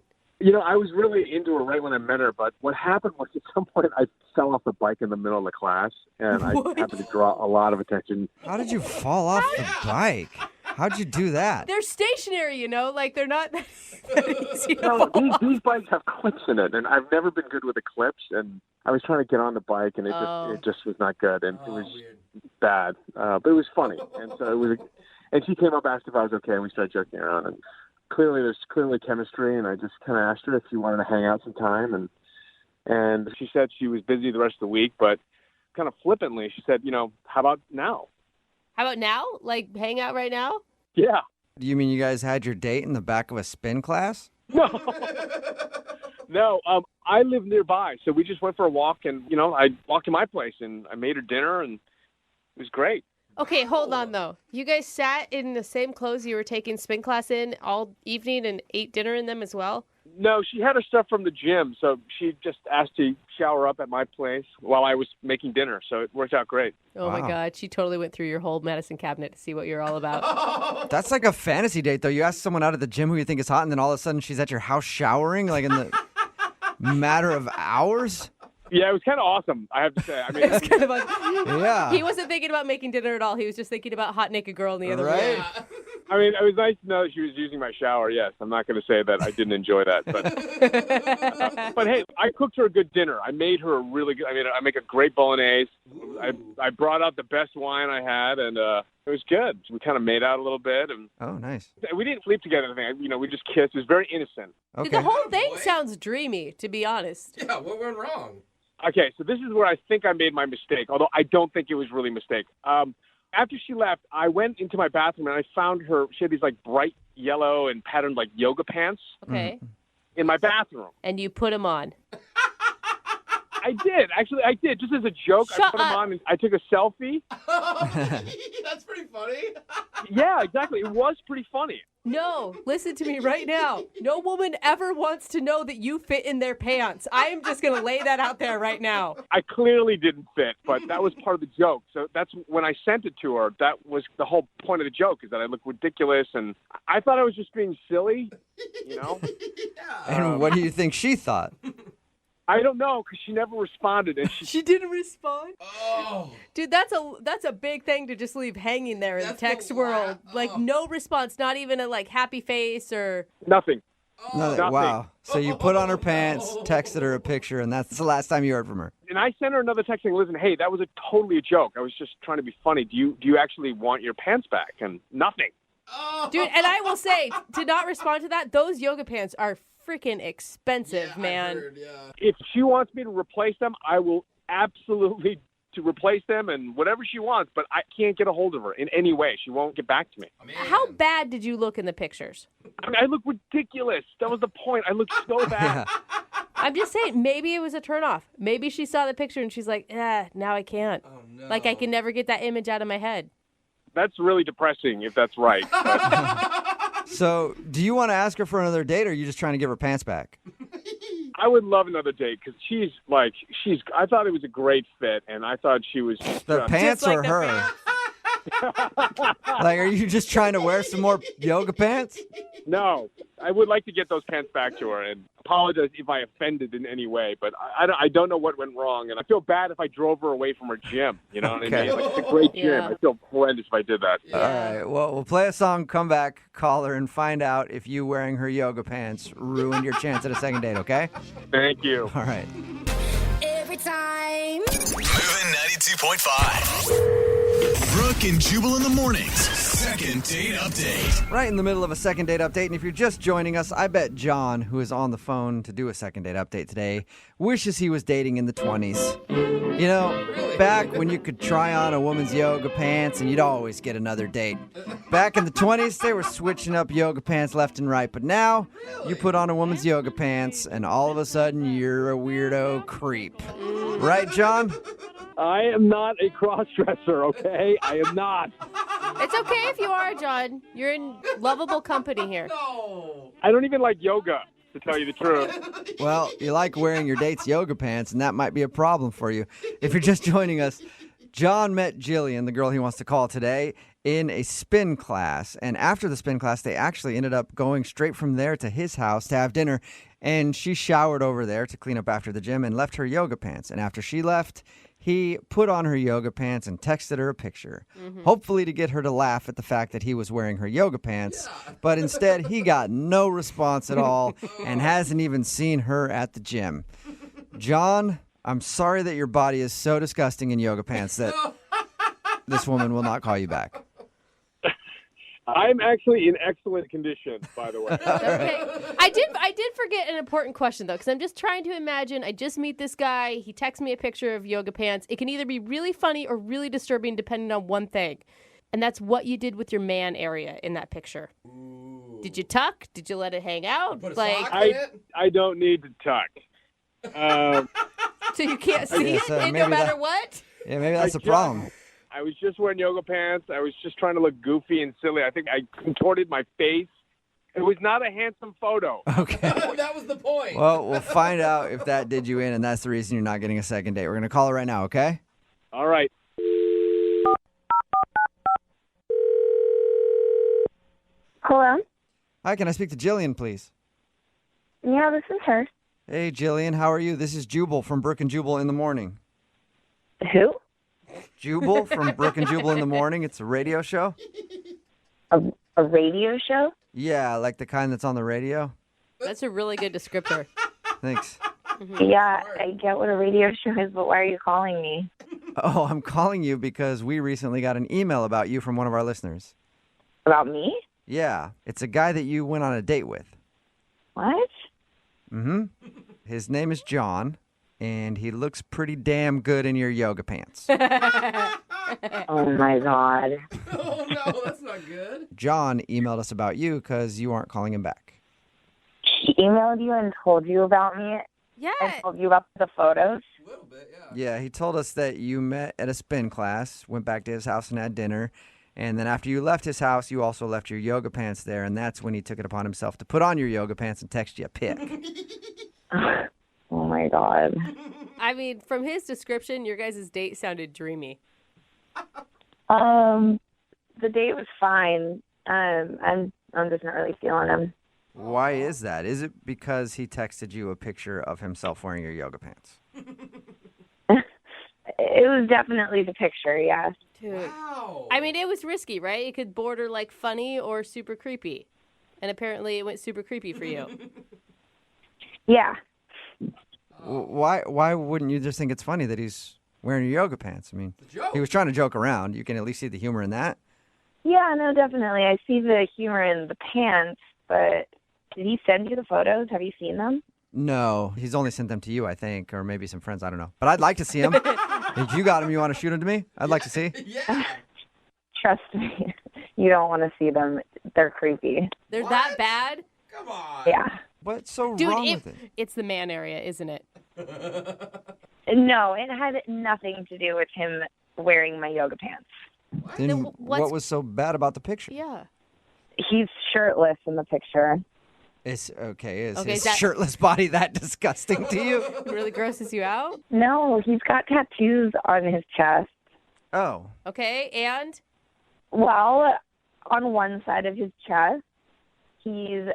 I was really into her right when I met her, but what happened was at some point I fell off the bike in the middle of the class, and I happened to draw a lot of attention. How did you fall off the bike? How'd you do that? They're stationary, like they're not that easy to No, fall. these bikes have clips in it, and I've never been good with the clips, and I was trying to get on the bike, and it just was not good, and it was bad, but it was funny, and so it was. And she came up, asked if I was okay, and we started joking around, and there's clearly chemistry, and I just kind of asked her if she wanted to hang out sometime, and she said she was busy the rest of the week, but kind of flippantly, she said, how about now? How about now? Like hang out right now? Yeah. Do you mean you guys had your date in the back of a spin class? No, I live nearby, so we just went for a walk, and, I walked to my place, and I made her dinner, and it was great. Okay, hold on, though. You guys sat in the same clothes you were taking spin class in all evening and ate dinner in them as well? No, she had her stuff from the gym, so she just asked to shower up at my place while I was making dinner, so it worked out great. Oh, my God. She totally went through your whole medicine cabinet to see what you're all about. That's like a fantasy date, though. You ask someone out at the gym who you think is hot, and then all of a sudden she's at your house showering, like in the matter of hours? Yeah, it was kind of awesome, I have to say. I mean, It's kind of like, yeah. He wasn't thinking about making dinner at all. He was just thinking about hot naked girl in the other room. I mean, it was nice to know that she was using my shower, yes. I'm not going to say that I didn't enjoy that. But hey, I cooked her a good dinner. I made her a really good, I make a great bolognese. I brought out the best wine I had, and it was good. We kind of made out a little bit. And oh, nice. We didn't sleep together. We just kissed. It was very innocent. Okay. The whole thing sounds dreamy, to be honest. Yeah, what went wrong? Okay, so this is where I think I made my mistake, although I don't think it was really a mistake. After she left, I went into my bathroom and I found she had these like bright yellow and patterned like yoga pants. Okay. In my bathroom. And you put them on. I did. Actually, I did. Just as a joke, I put them on and I took a selfie. That's pretty funny. Yeah, exactly. It was pretty funny. No, listen to me right now. No woman ever wants to know that you fit in their pants. I am just going to lay that out there right now. I clearly didn't fit, but that was part of the joke. So that's when I sent it to her. That was the whole point of the joke, is that I look ridiculous, and I thought I was just being silly, And what do you think she thought? I don't know, because she never responded, and She didn't respond? Oh. Dude, that's a big thing to just leave hanging there in the text world. Like, no response, not even a, happy face or... Nothing. Nothing. Wow. So you put on her pants, texted her a picture, and that's the last time you heard from her. And I sent her another text saying, listen, hey, that was totally a joke. I was just trying to be funny. Do you actually want your pants back? And nothing. Dude, and I will say, to not respond to that, those yoga pants are freaking expensive, man. If she wants me to replace them, I will absolutely to replace them and whatever she wants, but I can't get a hold of her in any way. She won't get back to me. How bad did you look in the pictures? I mean, I look ridiculous. That was the point. I look so bad. I'm just saying, maybe it was a turnoff. Maybe she saw the picture and she's like, now I can't. Oh, no. Like, I can never get that image out of my head. That's really depressing if that's right. So, do you want to ask her for another date, or are you just trying to give her pants back? I would love another date because I thought it was a great fit, and I thought she was... The pants or her? Like, are you just trying to wear some more yoga pants? No, I would like to get those pants back to her and apologize if I offended in any way, but I don't know what went wrong, and I feel bad if I drove her away from her gym. You know what I mean? Like, it's a great gym. Yeah. I feel horrendous if I did that. All right. Well, we'll play a song, come back, call her, and find out if you wearing her yoga pants ruined your chance at a second date, okay? Thank you. All right. Every time. Moving 92.5. Brooke and Jubal in the mornings. Second date update. Right in the middle of a second date update, and if you're just joining us, I bet John, who is on the phone to do a second date update today, wishes he was dating in the 20s. You know, back when you could try on a woman's yoga pants and you'd always get another date. Back in the 20s, they were switching up yoga pants left and right, but now you put on a woman's yoga pants and all of a sudden you're a weirdo creep. Right, John? I am not a cross-dresser, okay? I am not. It's okay if you are, John. You're in lovable company here. I don't even like yoga, to tell you the truth. Well, you like wearing your date's yoga pants, and that might be a problem for you. If you're just joining us, John met Jillian, the girl he wants to call today, in a spin class. And after the spin class, they actually ended up going straight from there to his house to have dinner. And she showered over there to clean up after the gym and left her yoga pants. And after she left, he put on her yoga pants and texted her a picture, hopefully to get her to laugh at the fact that he was wearing her yoga pants. Yeah. But instead, he got no response at all and hasn't even seen her at the gym. John, I'm sorry that your body is so disgusting in yoga pants that this woman will not call you back. I'm actually in excellent condition, by the way. Okay. I did forget an important question, though, because I'm just trying to imagine. I just meet this guy. He texts me a picture of yoga pants. It can either be really funny or really disturbing, depending on one thing. And that's what you did with your man area in that picture. Ooh. Did you tuck? Did you let it hang out? Put a sock in it? I don't need to tuck. So you can't see it no matter what? Yeah, maybe that's the problem. I was just wearing yoga pants. I was just trying to look goofy and silly. I think I contorted my face. It was not a handsome photo. Okay. That was the point. Well, we'll find out if that did you in, and that's the reason you're not getting a second date. We're going to call her right now, okay? All right. Hello? Hi, can I speak to Jillian, please? Yeah, this is her. Hey, Jillian, how are you? This is Jubal from Brooke and Jubal in the Morning. Who? Jubal from Brooke and Jubal in the Morning. It's a radio show. A radio show? Yeah, like the kind that's on the radio. That's a really good descriptor. Thanks. Yeah, I get what a radio show is, but why are you calling me? Oh, I'm calling you because we recently got an email about you from one of our listeners. About me? Yeah, it's a guy that you went on a date with. What? Mm-hmm. His name is John, and he looks pretty damn good in your yoga pants. Oh, my God. Oh, no, that's not good. John emailed us about you because you aren't calling him back. He emailed you and told you about me? Yeah. And told you about the photos? A little bit, yeah. Yeah, he told us that you met at a spin class, went back to his house and had dinner, and then after you left his house, you also left your yoga pants there, and that's when he took it upon himself to put on your yoga pants and text you a pic. Oh, my God. I mean, from his description, your guys' date sounded dreamy. The date was fine. I'm just not really feeling him. Why is that? Is it because he texted you a picture of himself wearing your yoga pants? It was definitely the picture, yes. Dude. Wow. I mean, it was risky, right? It could border like funny or super creepy. And apparently it went super creepy for you. Yeah. Why wouldn't you just think it's funny that he's wearing your yoga pants? I mean, he was trying to joke around. You can at least see the humor in that. Yeah, no, definitely. I see the humor in the pants, but did he send you the photos? Have you seen them? No, he's only sent them to you, I think, or maybe some friends. I don't know. But I'd like to see them. If you got them, you want to shoot them to me? I'd like to see. Yeah. Trust me, you don't want to see them. They're creepy. They're that bad? Come on. Yeah. What's so Dude, wrong with it? It's the man area, isn't it? No, it had nothing to do with him wearing my yoga pants. Then what was so bad about the picture? Yeah. He's shirtless in the picture. It's okay. Is Okay, his that- shirtless body that disgusting to you? It really grosses you out? No, he's got tattoos on his chest. Oh. Okay, and? Well, on one side of his chest, he's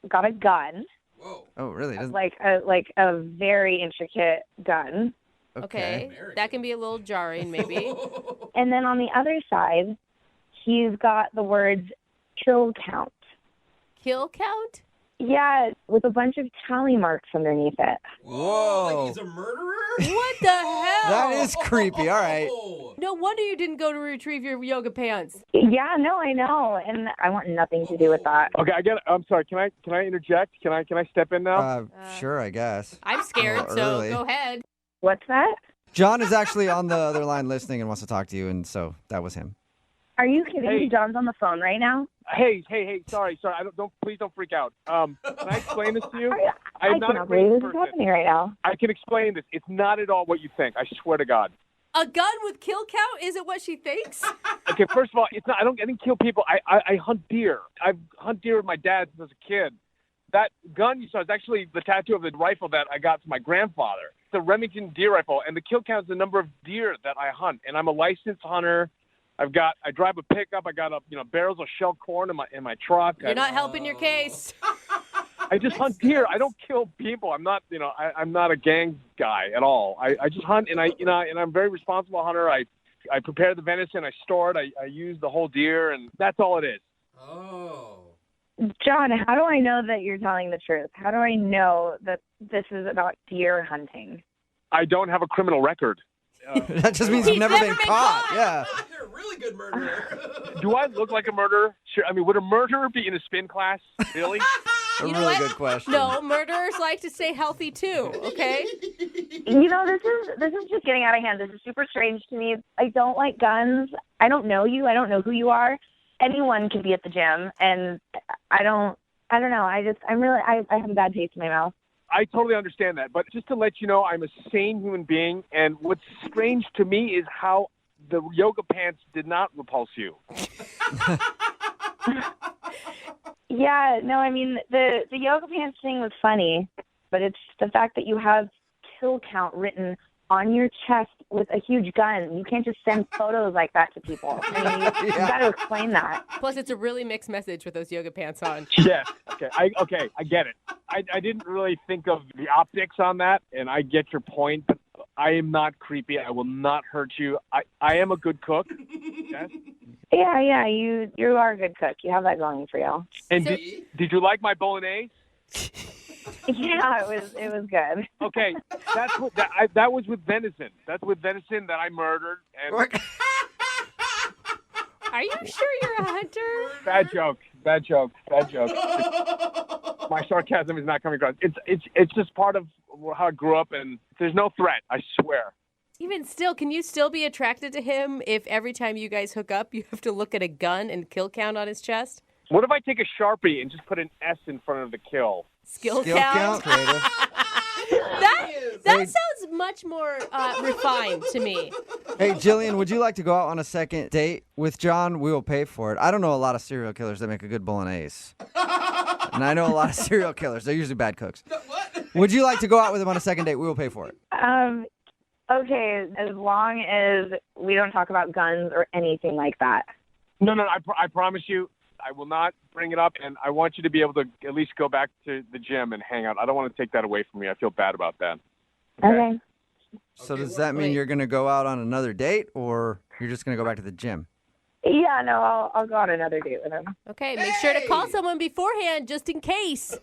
got a gun. Whoa. Oh, really? Like a very intricate gun. Okay. That can be a little jarring, maybe. And then on the other side, he's got the words kill count. Kill count? Yeah, with a bunch of tally marks underneath it. Whoa. Like he's a murderer? What the hell? That is creepy. All right. No wonder you didn't go to retrieve your yoga pants. Yeah, no, I know, and I want nothing to do with that. Okay, I'm sorry. Can I interject? Can I step in now? Sure, I guess. I'm scared, so early. go ahead. What's that? John is actually on the other line listening and wants to talk to you, and so that was him. Are you kidding Hey. me? John's on the phone right now. Hey, sorry. Please don't freak out. Can I explain this to you? I I'm not a cannot crazy believe this is person. happening right now. I can explain this. It's not at all what you think. I swear to God. A gun with kill count isn't what she thinks? Okay, first of all, it's not. I didn't kill people. I hunt deer. I hunt deer with my dad since I was a kid. That gun you saw is actually the tattoo of the rifle that I got from my grandfather. It's a Remington deer rifle, and the kill count is the number of deer that I hunt. And I'm a licensed hunter. I drive a pickup. I got barrels of shelled corn in my truck. You're not helping your case. I just hunt deer. I don't kill people. I'm not, I'm not a gang guy at all. I just hunt, and and I'm a very responsible hunter. I prepare the venison. I store it. I use the whole deer, and that's all it is. Oh. John, how do I know that you're telling the truth? How do I know that this is about deer hunting? I don't have a criminal record. That just means you've never been caught. Yeah. You're a really good murderer. Do I look like a murderer? Sure. I mean, would a murderer be in a spin class? Really? A really good question. No, murderers like to stay healthy too, okay? This is just getting out of hand. This is super strange to me. I don't like guns. I don't know you. I don't know who you are. Anyone can be at the gym, and I don't know. I have a bad taste in my mouth. I totally understand that. But just to let you know, I'm a sane human being, and what's strange to me is how the yoga pants did not repulse you. Yeah, no, I mean, the yoga pants thing was funny, but it's the fact that you have kill count written on your chest with a huge gun. You can't just send photos like that to people. I mean, you got to explain that. Plus, it's a really mixed message with those yoga pants on. Yes. Okay. I get it. I didn't really think of the optics on that, and I get your point, but I am not creepy. I will not hurt you. I am a good cook. Yes? Yeah, you are a good cook. You have that going for you. And did you like my bolognese? Yeah, it was good. Okay, that was with venison. That's with venison that I murdered. And Are you sure you're a hunter? Bad joke. My sarcasm is not coming across. It's just part of how I grew up, and there's no threat. I swear. Even still, can you still be attracted to him if every time you guys hook up, you have to look at a gun and kill count on his chest? What if I take a Sharpie and just put an S in front of the kill? Skill count? That sounds much more refined to me. Hey, Jillian, would you like to go out on a second date with John? We will pay for it. I don't know a lot of serial killers that make a good bolognese. And I know a lot of serial killers. They're usually bad cooks. What? Would you like to go out with him on a second date? We will pay for it. Okay, as long as we don't talk about guns or anything like that. No, I promise you, I will not bring it up, and I want you to be able to at least go back to the gym and hang out. I don't want to take that away from you. I feel bad about that. Okay. So does that mean you're going to go out on another date, or you're just going to go back to the gym? Yeah, no, I'll go on another date with him. Okay, make sure to call someone beforehand just in case.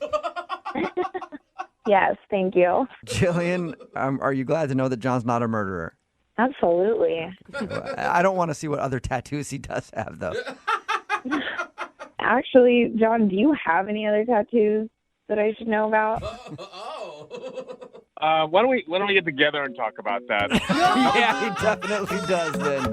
Yes, thank you. Jillian, are you glad to know that John's not a murderer? Absolutely. I don't want to see what other tattoos he does have, though. Actually, John, do you have any other tattoos that I should know about? Why don't we get together and talk about that? Yeah, he definitely does then.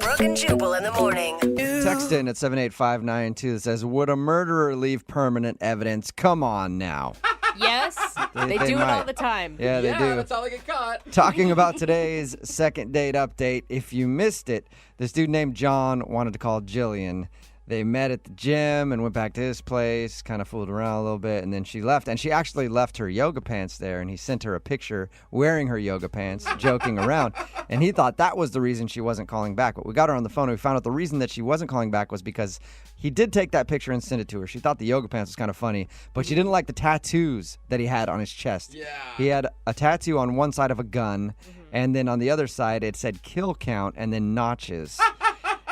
Brooke and Jubal in the morning. Text in at 78592 that says, would a murderer leave permanent evidence? Come on now. Yes, they do it all the time. Yeah, they do. That's how I get caught. Talking about today's second date update. If you missed it, this dude named John wanted to call Jillian. They met at the gym and went back to his place, kind of fooled around a little bit, and then she left. And she actually left her yoga pants there, and he sent her a picture wearing her yoga pants, joking around. And he thought that was the reason she wasn't calling back. But we got her on the phone, and we found out the reason that she wasn't calling back was because he did take that picture and send it to her. She thought the yoga pants was kind of funny, but she didn't like the tattoos that he had on his chest. Yeah. He had a tattoo on one side of a gun, and then on the other side it said kill count and then notches.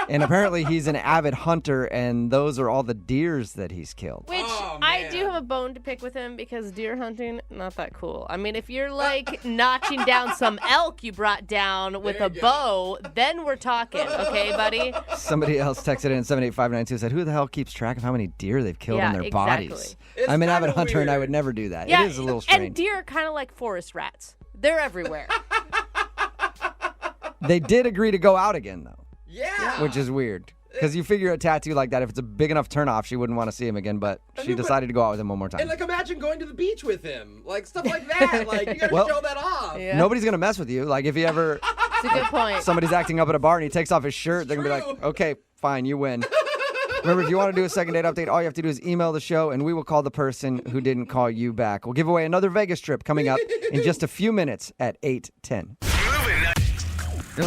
And apparently he's an avid hunter, and those are all the deers that he's killed. Which I do have a bone to pick with him because deer hunting, not that cool. I mean, if you're like notching down some elk you brought down with a bow, then we're talking, okay, buddy? Somebody else texted in 78592 said, who the hell keeps track of how many deer they've killed on their bodies? I'm an avid hunter, and I would never do that. Yeah, it is a little strange. And deer are kind of like forest rats. They're everywhere. They did agree to go out again, though. Yeah. Which is weird. Because you figure a tattoo like that, if it's a big enough turnoff, she wouldn't want to see him again, but she decided to go out with him one more time. And, like, imagine going to the beach with him. Like, stuff like that. Like, you got to show that off. Yeah. Nobody's going to mess with you. Like, if he ever It's a good point. Somebody's acting up at a bar and he takes off his shirt, they're going to be like, okay, fine, you win. Remember, if you want to do a second date update, all you have to do is email the show, and we will call the person who didn't call you back. We'll give away another Vegas trip coming up in just a few minutes at 8:10.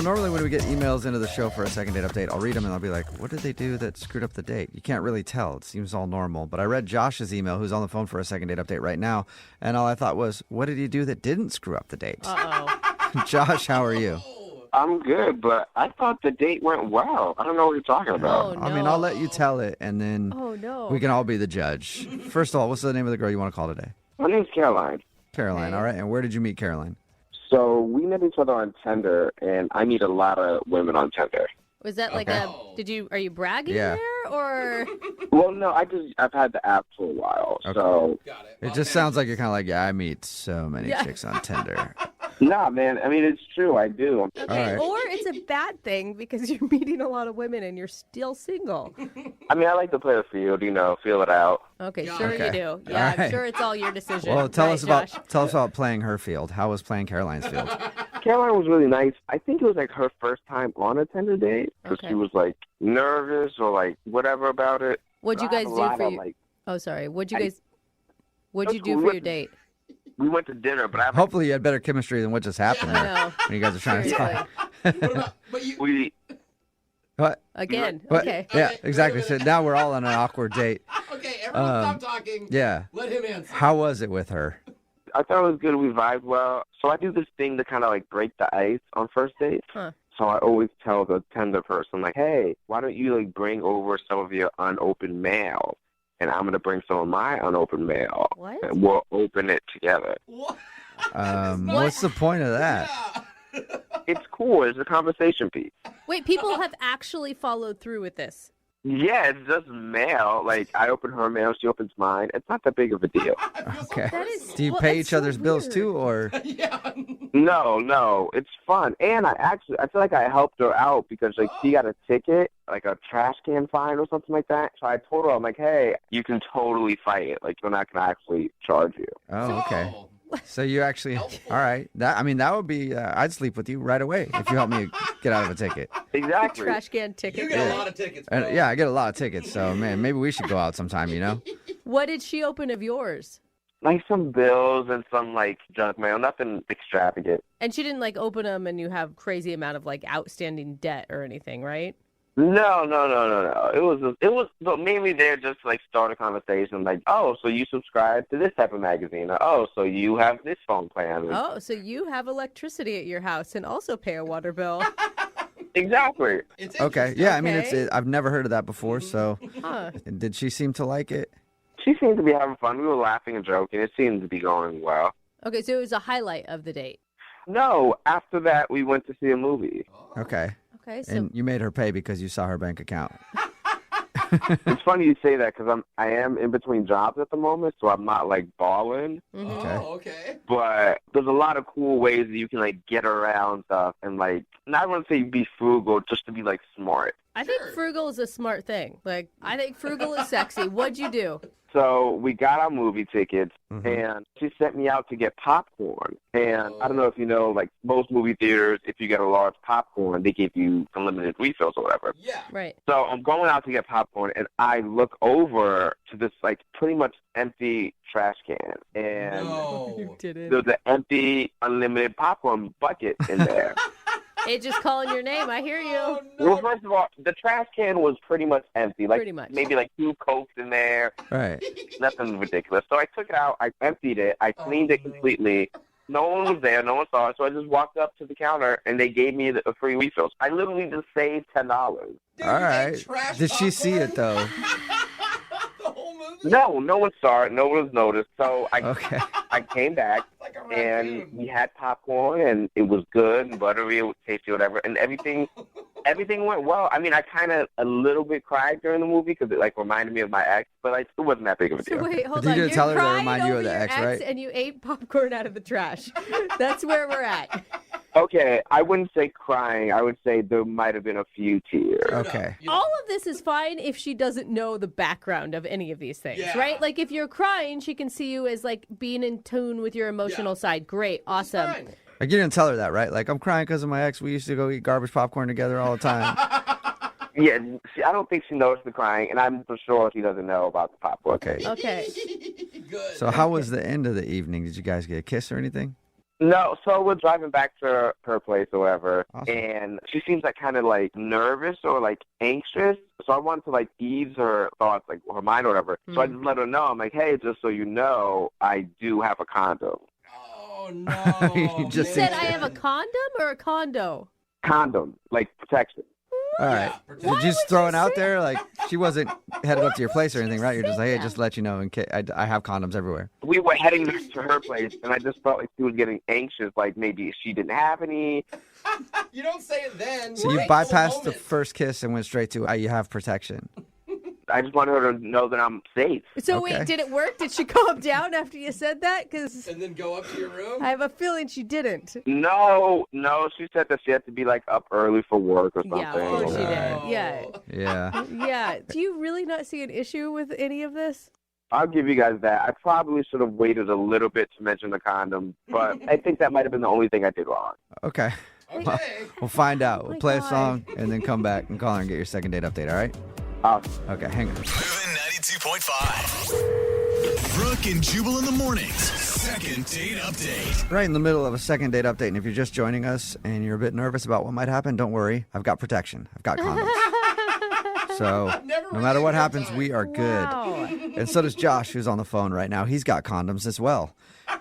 Normally when we get emails into the show for a second date update, I'll read them and I'll be like, what did they do that screwed up the date? You can't really tell. It seems all normal. But I read Josh's email, who's on the phone for a second date update right now, and all I thought was, what did he do that didn't screw up the date? Uh-oh. Josh, how are you? I'm good, but I thought the date went well. I don't know what you're talking about. Oh, no. I mean, I'll let you tell it, and then we can all be the judge. First of all, what's the name of the girl you want to call today? My name's Caroline. Caroline, all right. And where did you meet Caroline? So we met each other on Tinder, and I meet a lot of women on Tinder. Was that like are you bragging there or? Well, no, I've had the app for a while, so. Got it. It just sounds like you're kind of like, yeah, I meet so many chicks on Tinder. Nah, man. I mean, it's true. I do. Okay. Right. Or it's a bad thing because you're meeting a lot of women and you're still single. I mean, I like to play the field, feel it out. Okay, sure Okay. you do. Yeah, All I'm sure it's all your decision. Well, tell Right, us Josh? about playing her field. How was playing Caroline's field? Caroline was really nice. I think it was like her first time on a Tinder date because she was like nervous or like whatever about it. What'd you But I guys have a do lot for of, your? like, Oh, sorry. What'd you do we for went- your date? We went to dinner, but Hopefully you had better chemistry than what just happened I there know. when you guys are trying to talk. we What? Again. What? Okay. Yeah, exactly. So now we're all on an awkward date. Okay, everyone stop talking. Yeah. Let him answer. How was it with her? I thought it was good. We vibed well. So I do this thing to kind of like break the ice on first dates. Huh. So I always tell the Tinder person, like, hey, why don't you like bring over some of your unopened mail? And I'm going to bring some of my unopened mail. What? And we'll open it together. What's the point of that? It's cool. It's a conversation piece. Wait, people have actually followed through with this. Yeah, it's just mail. Like, I open her mail, she opens mine. It's not that big of a deal. Okay. Do you pay each other's bills too, or? No, it's fun. And I feel like I helped her out because like she got a ticket, like a trash can fine or something like that. So I told her, I'm like, hey, you can totally fight it. Like, we're not going to actually charge you. Oh, okay. So you actually, all right. That would be, I'd sleep with you right away if you help me get out of a ticket. Exactly. Trash can ticket. You get a lot of tickets, bro. And, yeah, I get a lot of tickets. So, man, maybe we should go out sometime, What did she open of yours? Like some bills and some like junk mail, nothing extravagant. And she didn't like open them and you have crazy amount of like outstanding debt or anything, right? No. It was mainly there just to, like, start a conversation. Like, oh, so you subscribe to this type of magazine? Or, oh, so you have this phone plan? Oh, so you have electricity at your house and also pay a water bill. Exactly. Okay. Yeah, I mean, I've never heard of that before. So, Huh. did she seem to like it? She seemed to be having fun. We were laughing and joking. It seemed to be going well. Okay, so it was a highlight of the date. No, after that, we went to see a movie. Okay. Okay, so And you made her pay because you saw her bank account. It's funny you say that because I am in between jobs at the moment, so I'm not like balling. Okay. But there's a lot of cool ways that you can like get around stuff and like not want to say be frugal, just to be like smart. I think frugal is a smart thing. Like, I think frugal is sexy. What'd you do? So we got our movie tickets, and she sent me out to get popcorn. And I don't know if you know, like most movie theaters, if you get a large popcorn, they give you unlimited refills or whatever. Yeah. Right. So I'm going out to get popcorn, and I look over to this like pretty much empty trash can, and You didn't. there's an empty unlimited popcorn bucket in there. It just calling your name. I hear you. Well, first of all, the trash can was pretty much empty. Like Pretty much. maybe like 2 Cokes in there. Right. Nothing ridiculous. So I took it out. I emptied it. I cleaned it completely. No one was there. No one saw it. So I just walked up to the counter, and they gave me a free refill. I literally just saved $10. All right. Did she see it, though? No, no one saw it. No one noticed. So I came back, and we had popcorn, and it was good and buttery, it was tasty, whatever, and everything went well. I mean, I kind of a little bit cried during the movie because it like reminded me of my ex, but like it wasn't that big of a deal. So wait, hold You on. didn't You're tell her to crying remind you of over the your ex, right? and you ate popcorn out of the trash. That's where we're at. Okay, I wouldn't say crying. I would say there might have been a few tears. Okay. All of this is fine if she doesn't know the background of any of these things, Yeah. right? Like if you're crying, she can see you as like being in tune with your emotional side. Great, awesome. fine. Like, you didn't tell her that, right? Like, I'm crying because of my ex. We used to go eat garbage popcorn together all the time. Yeah, I don't think she knows the crying, and I'm for sure she doesn't know about the popcorn. Okay. Good. So how was the end of the evening? Did you guys get a kiss or anything? No, so we're driving back to her place or whatever, Awesome. and she seems like kind of like nervous or like anxious. So I wanted to like ease her thoughts, like her mind or whatever. So I just let her know. I'm like, hey, just so you know, I do have a condom. Oh, no. You just You said I have a condom or a condo? Condom, like protection. All right. Did you just throw it out there? Like, she wasn't headed up to your place or anything, right? You're just like, hey, just to let you know, in case I have condoms everywhere. We were heading to her place, and I just felt like she was getting anxious, like maybe she didn't have any. You don't say it then. So you bypassed the first kiss and went straight to, you have protection. I just wanted her to know that I'm safe. So Okay. wait, did it work? Did she calm down after you said that? Because And then go up to your room? I have a feeling she didn't. No, she said that she had to be like up early for work or something. Yeah, of course she did. Yeah. Yeah. Yeah. Do you really not see an issue with any of this? I'll give you guys that. I probably should have waited a little bit to mention the condom, but I think that might have been the only thing I did wrong. Okay. Okay. We'll find out. Oh We'll my play a God. song and then come back and call her and get your second date update, all right? Okay, hang on. Moving 92.5. Brooke and Jubal in the mornings. Second date update. Right in the middle of a second date update, and if you're just joining us and you're a bit nervous about what might happen, don't worry. I've got protection. I've got condoms. So no matter what happens, we are good. Wow. And so does Josh, who's on the phone right now. He's got condoms as well.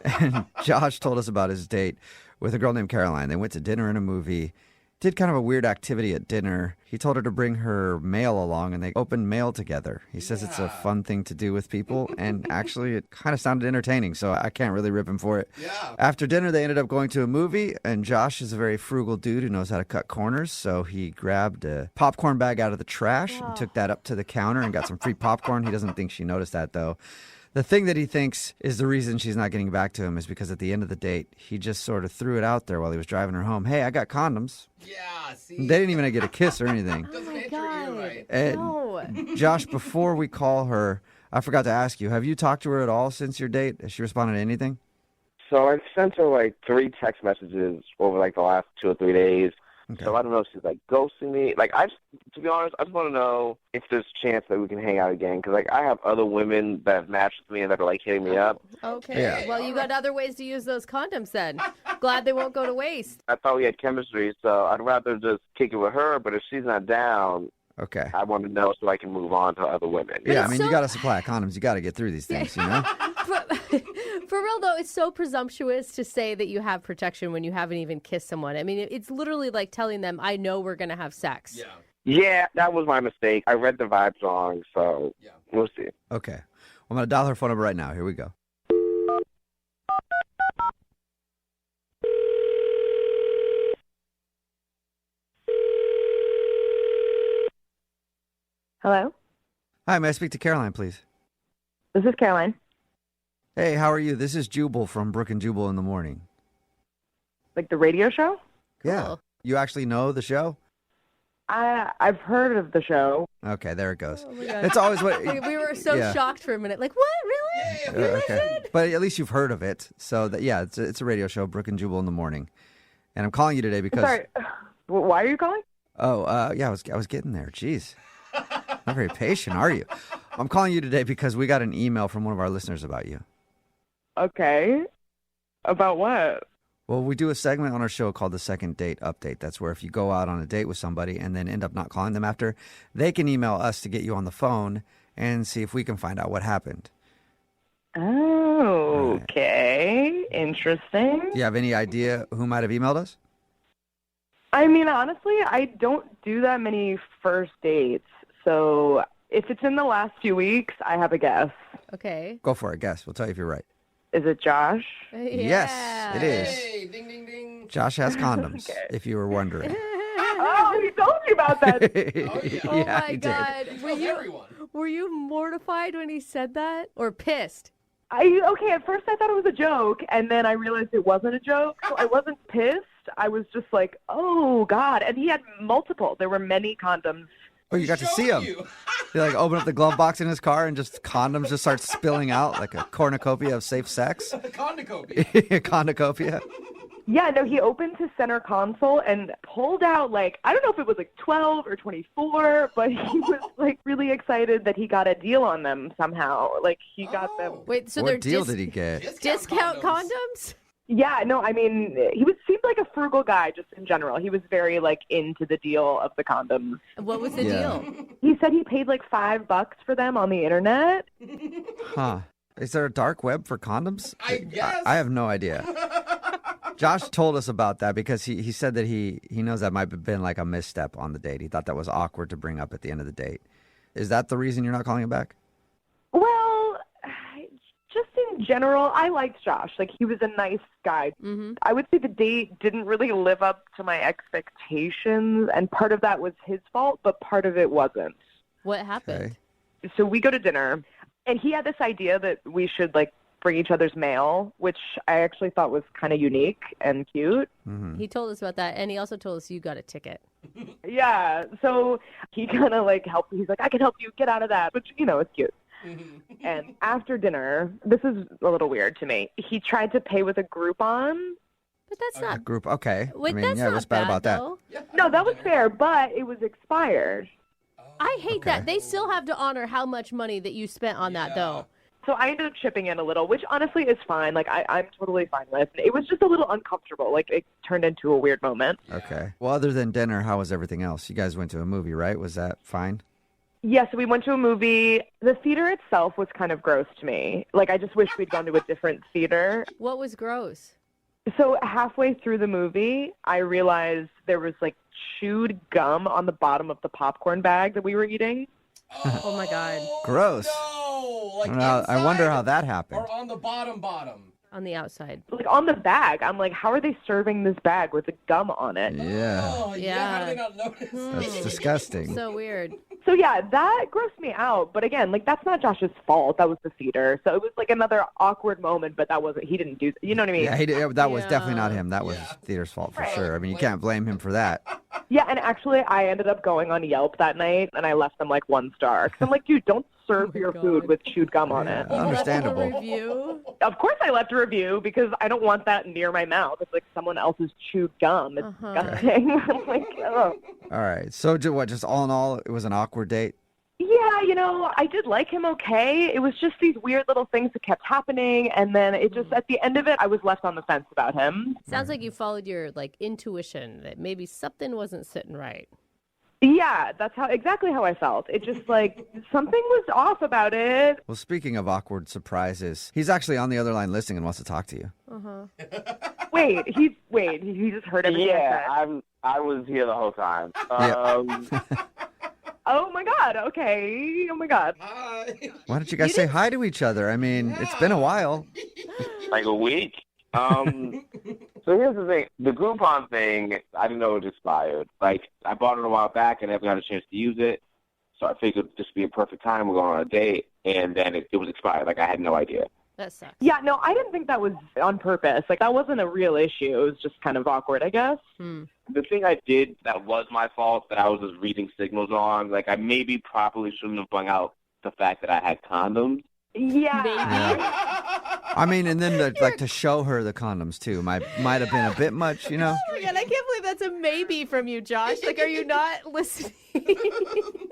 And Josh told us about his date with a girl named Caroline. They went to dinner and a movie. Did kind of a weird activity at dinner. He told her to bring her mail along, and they opened mail together. He says it's a fun thing to do with people, and actually it kind of sounded entertaining, so I can't really rip him for it. Yeah. After dinner, they ended up going to a movie, and Josh is a very frugal dude who knows how to cut corners, so he grabbed a popcorn bag out of the trash and took that up to the counter and got some free popcorn. He doesn't think she noticed that, though. The thing that he thinks is the reason she's not getting back to him is because at the end of the date, he just sort of threw it out there while he was driving her home. Hey, I got condoms. Yeah, see? They didn't even get a kiss or anything. Doesn't answer God. you right. And No. Josh, before we call her, I forgot to ask you, have you talked to her at all since your date? Has she responded to anything? So I sent her like 3 text messages over like the last 2 or 3 days. Okay. So I don't know if she's like ghosting me. Like to be honest, I just want to know if there's a chance that we can hang out again. Because like I have other women that have matched with me and that are like hitting me up. Okay. Yeah. Well, you got other ways to use those condoms then. Glad they won't go to waste. I thought we had chemistry, so I'd rather just kick it with her. But if she's not down, Okay. I want to know so I can move on to other women. Yeah, I it's mean, so- you got to supply condoms. You got to get through these things, you know? For real though, it's so presumptuous to say that you have protection when you haven't even kissed someone. I mean, it's literally like telling them, I know we're going to have sex. Yeah. Yeah, that was my mistake. I read the vibe song, so we'll see. Okay. I'm going to dial her phone number right now. Here we go. Hello, Hi, may I speak to Caroline, please? this is Caroline. Hey, how are you? This is Jubal from Brooke and Jubal in the morning. Like the radio show? Yeah. Cool. You actually know the show? I've heard of the show. Okay, there it goes. Oh my God. It's always what... We were so Yeah. shocked for a minute. Like, what? Really? Okay. But at least you've heard of it. So, that, yeah, it's a radio show, Brooke and Jubal in the morning. And I'm calling you today because... Sorry, why are you calling? Oh, yeah, I was getting there. Jeez. Not very patient, are you? I'm calling you today because we got an email from one of our listeners about you. Okay. About what? Well, we do a segment on our show called the Second Date Update. That's where if you go out on a date with somebody and then end up not calling them after, they can email us to get you on the phone and see if we can find out what happened. Oh, okay. Interesting. Do you have any idea who might have emailed us? I mean, honestly, I don't do that many first dates. So if it's in the last few weeks, I have a guess. Okay. Go for it. Guess. We'll tell you if you're right. Is it Josh? Yes, it is. Hey, ding, ding, ding. Josh has condoms, Okay. if you were wondering. Oh, he told me about that. Oh yeah, my he did. God. Tells everyone. Were you mortified when he said that? Or pissed? Okay, at first I thought it was a joke, and then I realized it wasn't a joke. So I wasn't pissed. I was just like, oh, God. And he had multiple. There were many condoms. Oh, you got to see him. He like open up the glove box in his car and just condoms just start spilling out like a cornucopia of safe sex. Cornucopia. Cornucopia. Yeah, no, he opened his center console and pulled out, like, I don't know if it was like 12 or 24, but he was like really excited that he got a deal on them somehow. Like, he got them. Wait, so What they're deal did he get? discount condoms? Yeah, no, I mean, seemed like a frugal guy just in general. He was very, like, into the deal of the condoms. What was the deal? He said he paid like $5 for them on the internet. Huh. Is there a dark web for condoms? I guess. I have no idea. Josh told us about that because he said that he knows that might have been like a misstep on the date. He thought that was awkward to bring up at the end of the date. Is that the reason you're not calling him back? Well, just in general, I liked Josh. Like, he was a nice guy. Mm-hmm. I would say the date didn't really live up to my expectations, and part of that was his fault, but part of it wasn't. What happened? Okay. So we go to dinner, and he had this idea that we should, like, bring each other's mail, which I actually thought was kind of unique and cute. Mm-hmm. He told us about that, and he also told us you got a ticket. Yeah, so he kind of, like, helped. He's like, I can help you get out of that, which, it's cute. And after dinner, this is a little weird to me, he tried to pay with a Groupon. But that's not... Group, okay. Wait, I mean, that's yeah, not what's bad about though. that? No, that was fair, but it was expired. I hate that. They still have to honor how much money that you spent on that, though. So I ended up chipping in a little, which honestly is fine. Like, I'm totally fine with. It was just a little uncomfortable. Like, it turned into a weird moment. Okay. Well, other than dinner, how was everything else? You guys went to a movie, right? Was that fine? Yeah, so we went to a movie. The theater itself was kind of gross to me. Like, I just wish we'd gone to a different theater. What was gross? So halfway through the movie, I realized there was, like, chewed gum on the bottom of the popcorn bag that we were eating. Oh, my God. Gross. No, like I wonder how that happened. Or on the bottom. On the outside. Like, on the bag. I'm like, how are they serving this bag with the gum on it? Yeah. Oh, yeah. How did they not notice? That's disgusting. So weird. So, yeah, that grossed me out. But again, like, that's not Josh's fault. That was the theater. So it was, like, another awkward moment, but he didn't do, you know what I mean? Yeah, that was definitely not him. That was theater's fault for sure. I mean, you can't blame him for that. Yeah, and actually, I ended up going on Yelp that night, and I left them, like, 1 star. Because I'm like, dude, don't serve your food with chewed gum on it. Understandable. Review? Of course I left a review, because I don't want that near my mouth. It's like someone else's chewed gum. It's disgusting. I'm like, oh. All right. So, just all in all, it was an awkward date? Yeah, I did like him okay. It was just these weird little things that kept happening, and then it just, at the end of it, I was left on the fence about him. Sounds like you followed your, like, intuition that maybe something wasn't sitting right. Yeah, that's exactly how I felt. It just, like, something was off about it. Well, speaking of awkward surprises, he's actually on the other line listening and wants to talk to you. Wait, he just heard everything I said. I was here the whole time. Oh, my God. Okay. Oh, my God. Hi. Why don't you guys say hi to each other? I mean, it's been a while. Like a week. So here's the thing. The Groupon thing, I didn't know it expired. Like, I bought it a while back and never got a chance to use it. So I figured this would be a perfect time. We're going on a date. And then it was expired. Like, I had no idea. That sucks. Yeah, no, I didn't think that was on purpose. Like, that wasn't a real issue. It was just kind of awkward, I guess. The thing I did that was my fault, that I was just reading signals wrong. Like, I maybe properly shouldn't have bung out the fact that I had condoms. Yeah. I mean, and then to show her the condoms too might have been a bit much, you know? Oh my God, I can't believe that's a maybe from you, Josh. Like, are you not listening?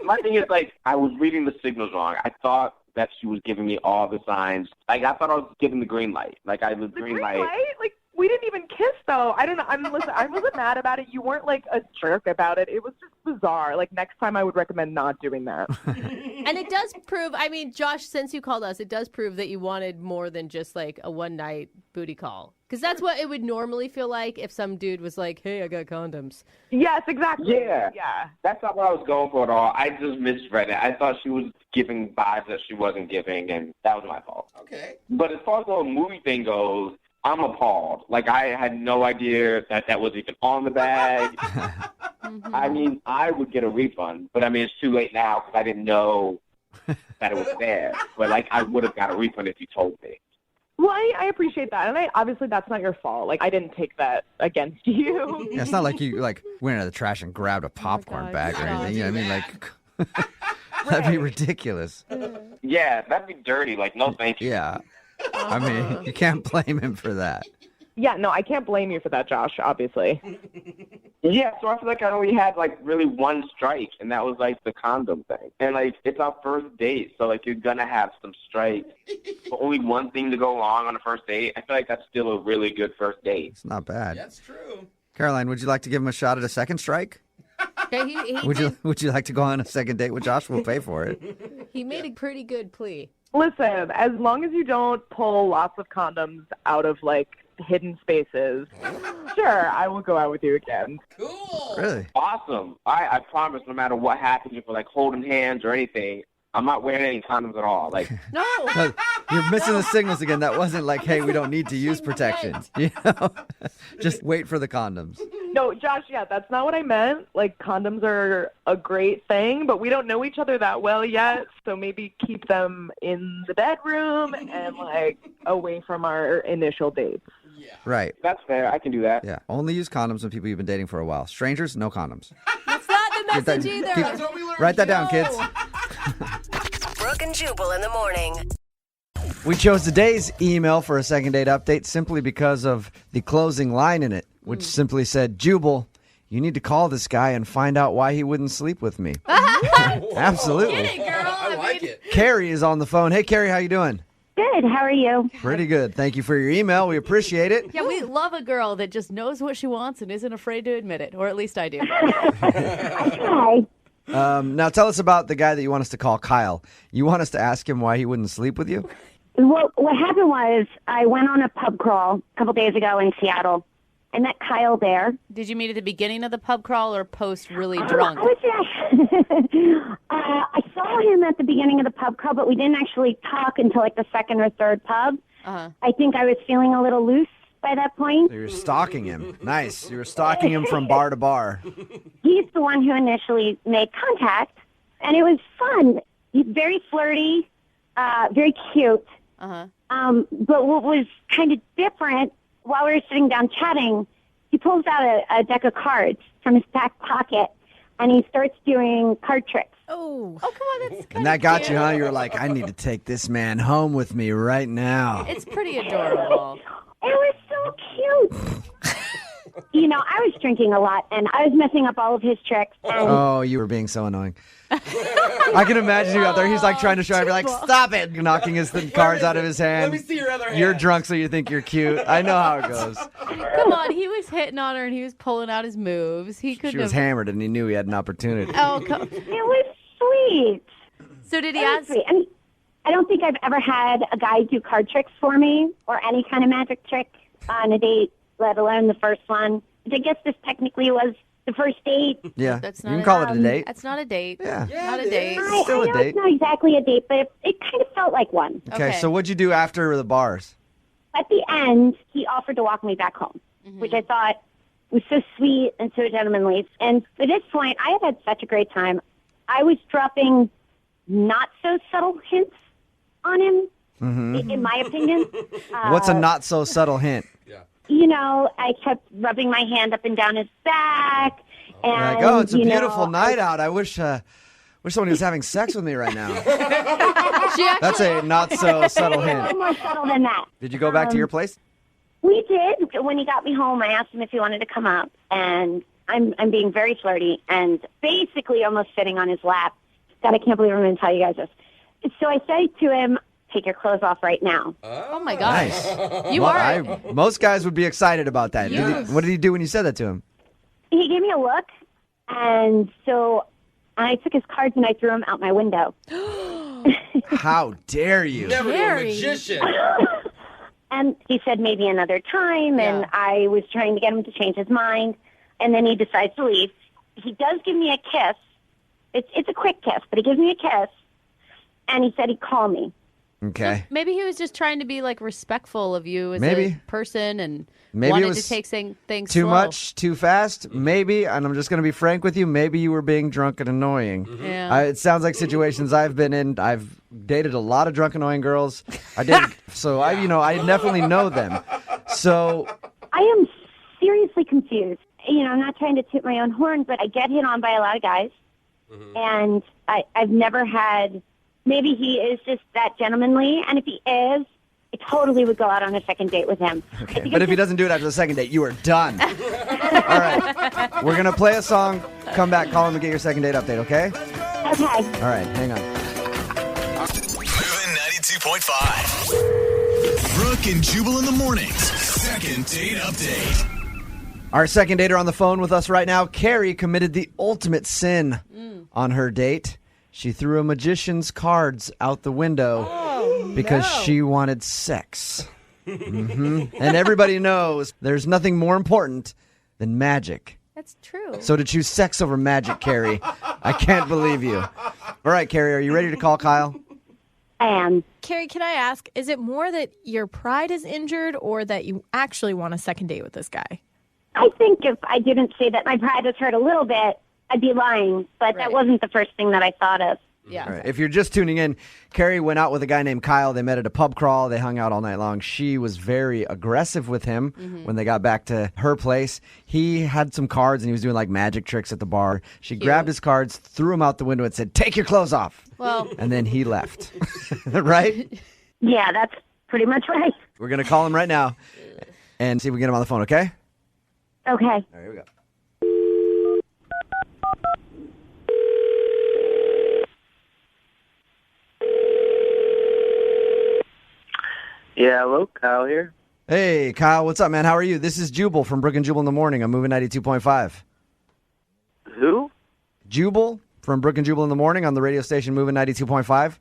My thing is, like, I was reading the signals wrong. I thought that she was giving me all the signs. Like, I thought I was giving the green light. Like, the green light? Like, we didn't even kiss, though. I don't know. Listen, I wasn't mad about it. You weren't, like, a jerk about it. It was just bizarre. Like, next time I would recommend not doing that. And it does prove, I mean, Josh, since you called us, it does prove that you wanted more than just, like, a one-night booty call. Because that's what it would normally feel like if some dude was like, hey, I got condoms. Yes, exactly. Yeah. That's not what I was going for at all. I just misread it. I thought she was giving vibes that she wasn't giving, and that was my fault. Okay. But as far as the whole movie thing goes, I'm appalled. Like, I had no idea that was even on the bag. I mean, I would get a refund, but I mean, it's too late now because I didn't know that it was there. But, like, I would have got a refund if you told me. Well, I appreciate that, and obviously that's not your fault. Like, I didn't take that against you. Yeah, it's not like you went into the trash and grabbed a popcorn bag or anything. You know what I mean? Like, that'd be ridiculous. Yeah, that'd be dirty. Like, no thank you. Yeah. I mean, you can't blame him for that. Yeah, no, I can't blame you for that, Josh, obviously. Yeah, so I feel like I only had like really one strike, and that was like the condom thing. And like it's our first date, so like you're gonna have some strikes. But only one thing to go wrong on a first date, I feel like that's still a really good first date. It's not bad. That's true. Caroline, would you like to give him a shot at a second strike? Okay, Would you like to go on a second date with Josh? We'll pay for it. he made a pretty good plea. Listen, as long as you don't pull lots of condoms out of, like, hidden spaces, sure, I will go out with you again. Cool. Really? Awesome. I promise, no matter what happens, if we're like holding hands or anything, I'm not wearing any condoms at all. Like, No. You're missing the signals again. That wasn't like, hey, we don't need to use protection. You know? Just wait for the condoms. No, Josh, yeah, that's not what I meant. Like, condoms are a great thing, but we don't know each other that well yet, so maybe keep them in the bedroom and, like, away from our initial dates. Right. that's fair. I can do that. Yeah. Only use condoms with people you've been dating for a while. Strangers, no condoms. That's not the Get that- message either. keep- write that down, kids. Brooke and Jubal in the morning. We chose today's email for a second date update simply because of the closing line in it, which simply said, Jubal, you need to call this guy and find out why he wouldn't sleep with me. Absolutely. Get it, girl. I like it. Carrie is on the phone. Hey, Carrie, how you doing? Good. How are you? Pretty good. Thank you for your email. We appreciate it. Yeah, we love a girl that just knows what she wants and isn't afraid to admit it, or at least I do. Hi. Now tell us about the guy that you want us to call Kyle. You want us to ask him why he wouldn't sleep with you? Well, what happened was I went on a pub crawl a couple days ago in Seattle. I met Kyle there. Did you meet at the beginning of the pub crawl or post really drunk? I saw him at the beginning of the pub crawl, but we didn't actually talk until like the second or third pub. Uh-huh. I think I was feeling a little loose by that point. So you're stalking him. Nice. You were stalking him from bar to bar. He's the one who initially made contact, and it was fun. He's very flirty, very cute. Uh-huh. But what was kind of different, while we were sitting down chatting, he pulls out a deck of cards from his back pocket, and he starts doing card tricks. Oh, come on, that's And that got you, huh? You were like, I need to take this man home with me right now. It's pretty adorable. It was so cute. You know, I was drinking a lot, and I was messing up all of his tricks. And Oh, you were being so annoying. I can imagine you out there. He's like trying to show you, like, stop it, knocking his cards out of his hand. Let me see your other hand. You're drunk, so you think you're cute. I know how it goes. Come on, he was hitting on her and he was pulling out his moves. He couldn't She was have. hammered, and he knew he had an opportunity. Oh, come. it was sweet. So did he It was ask? sweet. I mean, I don't think I've ever had a guy do card tricks for me or any kind of magic trick on a date, let alone the first one. I guess this technically was the first date. Yeah, That's you not can a- call it a date. That's not a date. Yeah. Not a date. Still I a know date. it's not exactly a date, but it kind of felt like one. Okay, so what'd you do after the bars? At the end, he offered to walk me back home, which I thought was so sweet and so gentlemanly. And at this point, I had had such a great time. I was dropping not so subtle hints on him, in my opinion. What's a not so subtle hint? You know, I kept rubbing my hand up and down his back. And, Like, oh, it's a you know, beautiful night out. I wish somebody was having sex with me right now. That's a not so subtle A little hint. more subtle than that. Did you go back to your place? We did. When he got me home, I asked him if he wanted to come up, and I'm being very flirty and basically almost sitting on his lap. God, I can't believe I'm going to tell you guys this. So I say to him, take your clothes off right now. Oh my gosh. Nice. You Well, are. most guys would be excited about that. Yes. What did he do when you said that to him? He gave me a look, and so I took his cards and I threw them out my window. How dare you? Never a Very. magician. And he said maybe another time, and I was trying to get him to change his mind, and then he decides to leave. He does give me a kiss. It's a quick kiss, but he gives me a kiss, and he said he'd call me. Okay. Maybe he was just trying to be like respectful of you as Maybe. a person and Maybe it wanted was to take things Too slow. much, too fast, maybe. And I'm just going to be frank with you. Maybe you were being drunk and annoying. Yeah. It sounds like situations I've been in. I've dated a lot of drunk, annoying girls. I did, so I definitely know them. So I am seriously confused. You know, I'm not trying to toot my own horn, but I get hit on by a lot of guys, and I've never had. Maybe he is just that gentlemanly, and if he is, I totally would go out on a second date with him. Okay. But if he doesn't do it after the second date, you are done. All right. We're going to play a song, come back, call him, and get your second date update, okay? Okay. All right, hang on. Moving 92.5. Brooke and Jubal in the mornings. Second date update. Our second dater on the phone with us right now, Carrie, committed the ultimate sin on her date. She threw a magician's cards out the window because she wanted sex. And everybody knows there's nothing more important than magic. That's true. So to choose sex over magic, Carrie, I can't believe you. All right, Carrie, are you ready to call Kyle? I am. Carrie, can I ask, is it more that your pride is injured or that you actually want a second date with this guy? I think if I didn't say that my pride was hurt a little bit, I'd be lying. But that wasn't the first thing that I thought of. Yeah. All right. If you're just tuning in, Carrie went out with a guy named Kyle. They met at a pub crawl. They hung out all night long. She was very aggressive with him when they got back to her place. He had some cards, and he was doing like magic tricks at the bar. She grabbed his cards, threw them out the window, and said, "Take your clothes off." Well, and then he left. Right? Yeah, that's pretty much right. We're going to call him right now and see if we can get him on the phone, okay? Okay. All right, here we go. Yeah, hello, Kyle here. Hey, Kyle, what's up, man? How are you? This is Jubal from Brooke and Jubal in the morning. I'm moving 92.5. Who? Jubal from Brooke and Jubal in the morning on the radio station moving 92.5.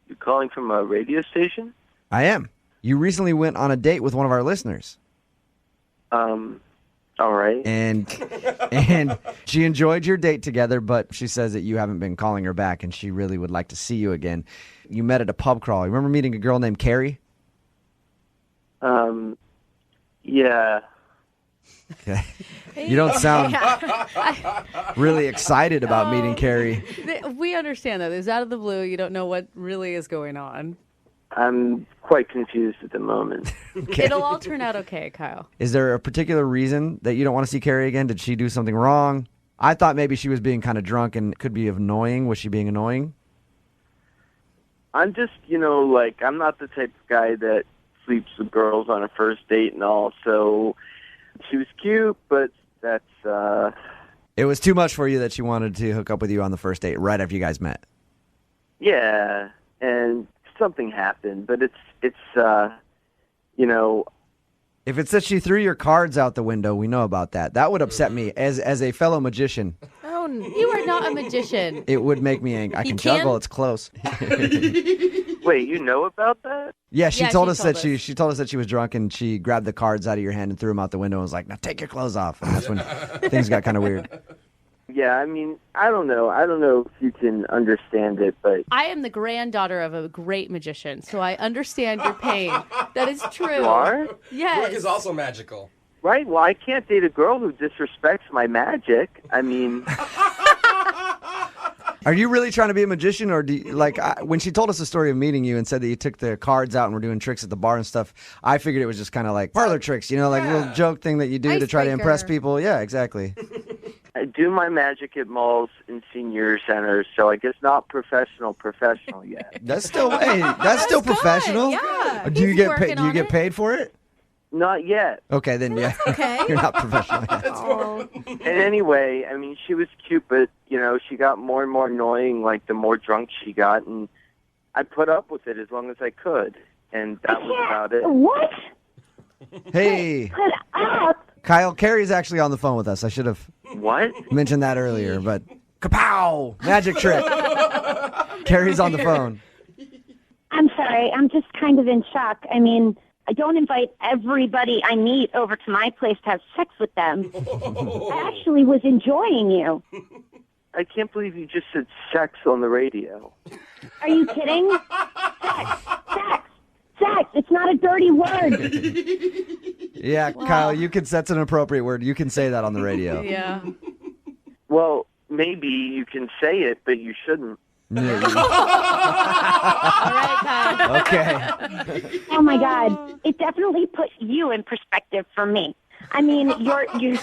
You calling from a radio station? I am. You recently went on a date with one of our listeners. All right. And she enjoyed your date together, but she says that you haven't been calling her back, and she really would like to see you again. You met at a pub crawl. You remember meeting a girl named Carrie? Yeah. Okay. You don't sound really excited about meeting Carrie. We understand that. It's out of the blue. You don't know what really is going on. I'm quite confused at the moment. Okay. It'll all turn out okay, Kyle. Is there a particular reason that you don't want to see Carrie again? Did she do something wrong? I thought maybe she was being kind of drunk and could be annoying. Was she being annoying? I'm just, I'm not the type of guy that sleeps with girls on a first date and all, so she was cute, but that's, It was too much for you that she wanted to hook up with you on the first date right after you guys met. Yeah, and something happened, but it's If it's that she threw your cards out the window, we know about that. That would upset me as a fellow magician. Oh, you are not a magician. It would make me angry. I can juggle. It's close. Wait, you know about that? Yeah, she told us that she told us that she was drunk and she grabbed the cards out of your hand and threw them out the window and was like, "Now take your clothes off." And that's when things got kind of weird. Yeah, I mean, I don't know. I don't know if you can understand it, but I am the granddaughter of a great magician, so I understand your pain. That is true. You are? Yes. Brooke is also magical. Right? Well, I can't date a girl who disrespects my magic. I mean... Are you really trying to be a magician, or do you, when she told us the story of meeting you and said that you took the cards out and were doing tricks at the bar and stuff, I figured it was just kind of like parlor tricks, a little joke thing that you do to try to impress people. Yeah, exactly. I do my magic at malls and senior centers, so I guess not professional yet. That's still professional. Yeah. Do you get paid? Do you get paid for it? Not yet. Okay, then yeah. Okay. You're not professional yet. And anyway, I mean, she was cute, but, she got more and more annoying, the more drunk she got, and I put up with it as long as I could, and that was about it. What? Hey. Put up? Kyle, Carrie's actually on the phone with us. I should have mentioned that earlier, but kapow! Magic trick. Carrie's on the phone. I'm sorry. I'm just kind of in shock. I mean, I don't invite everybody I meet over to my place to have sex with them. I actually was enjoying you. I can't believe you just said sex on the radio. Are you kidding? Sex. It's not a dirty word. Yeah, wow. Kyle, that's an appropriate word. You can say that on the radio. Yeah. Well, maybe you can say it, but you shouldn't. All right, Kyle. Okay. Oh my God! It definitely put you in perspective for me. I mean, you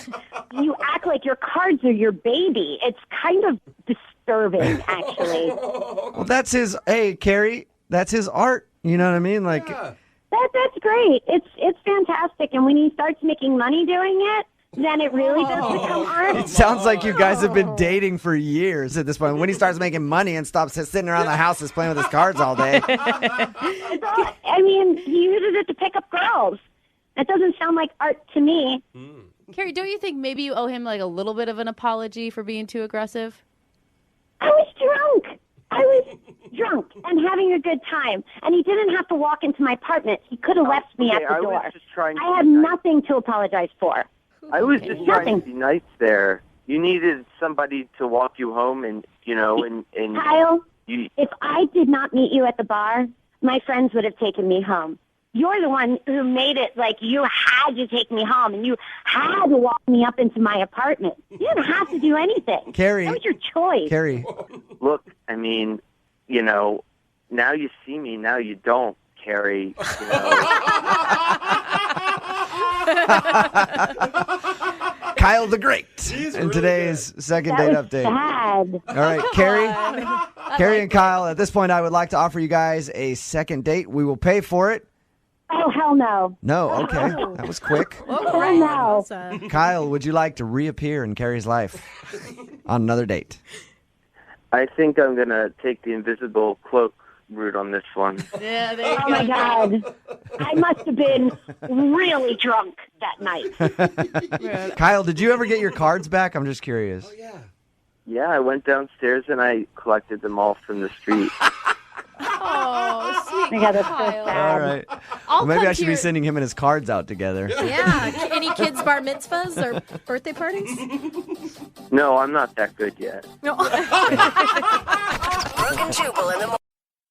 act like your cards are your baby. It's kind of disturbing, actually. Well, that's his. Hey, Carrie, that's his art. You know what I mean? Like, That's great. It's fantastic. And when he starts making money doing it, then it really does become art. it sounds like you guys have been dating for years at this point. When he starts making money and stops sitting around the house just playing with his cards all day. I mean, he uses it to pick up girls. That doesn't sound like art to me. Carrie, don't you think maybe you owe him like a little bit of an apology for being too aggressive? I was drunk. And having a good time. And he didn't have to walk into my apartment. He could have left me at the door. I had nothing to apologize for. I was just trying to be nice there. You needed somebody to walk you home, and Kyle, if I did not meet you at the bar, my friends would have taken me home. You're the one who made it like you had to take me home, and you had to walk me up into my apartment. You didn't have to do anything. Carrie. That was your choice. Carrie. Look, I mean, now you see me, now you don't, Carrie. Kyle the Great in today's second date update. Sad. All right, Carrie and Kyle, at this point, I would like to offer you guys a second date. We will pay for it. Oh, hell no. No, okay. That was quick. Oh, no. Kyle, would you like to reappear in Carrie's life on another date? I think I'm going to take the invisible cloak route on this one. Yeah, there you go. Oh, my God. I must have been really drunk that night. Kyle, did you ever get your cards back? I'm just curious. Oh, yeah. Yeah, I went downstairs and I collected them all from the street. Oh, sweet Yeah, that's so Kyle. sad. All right. I'll Well, maybe come I should to be your- sending him and his cards out together. Yeah. Any kids' bar mitzvahs or birthday parties? No, I'm not that good yet. No.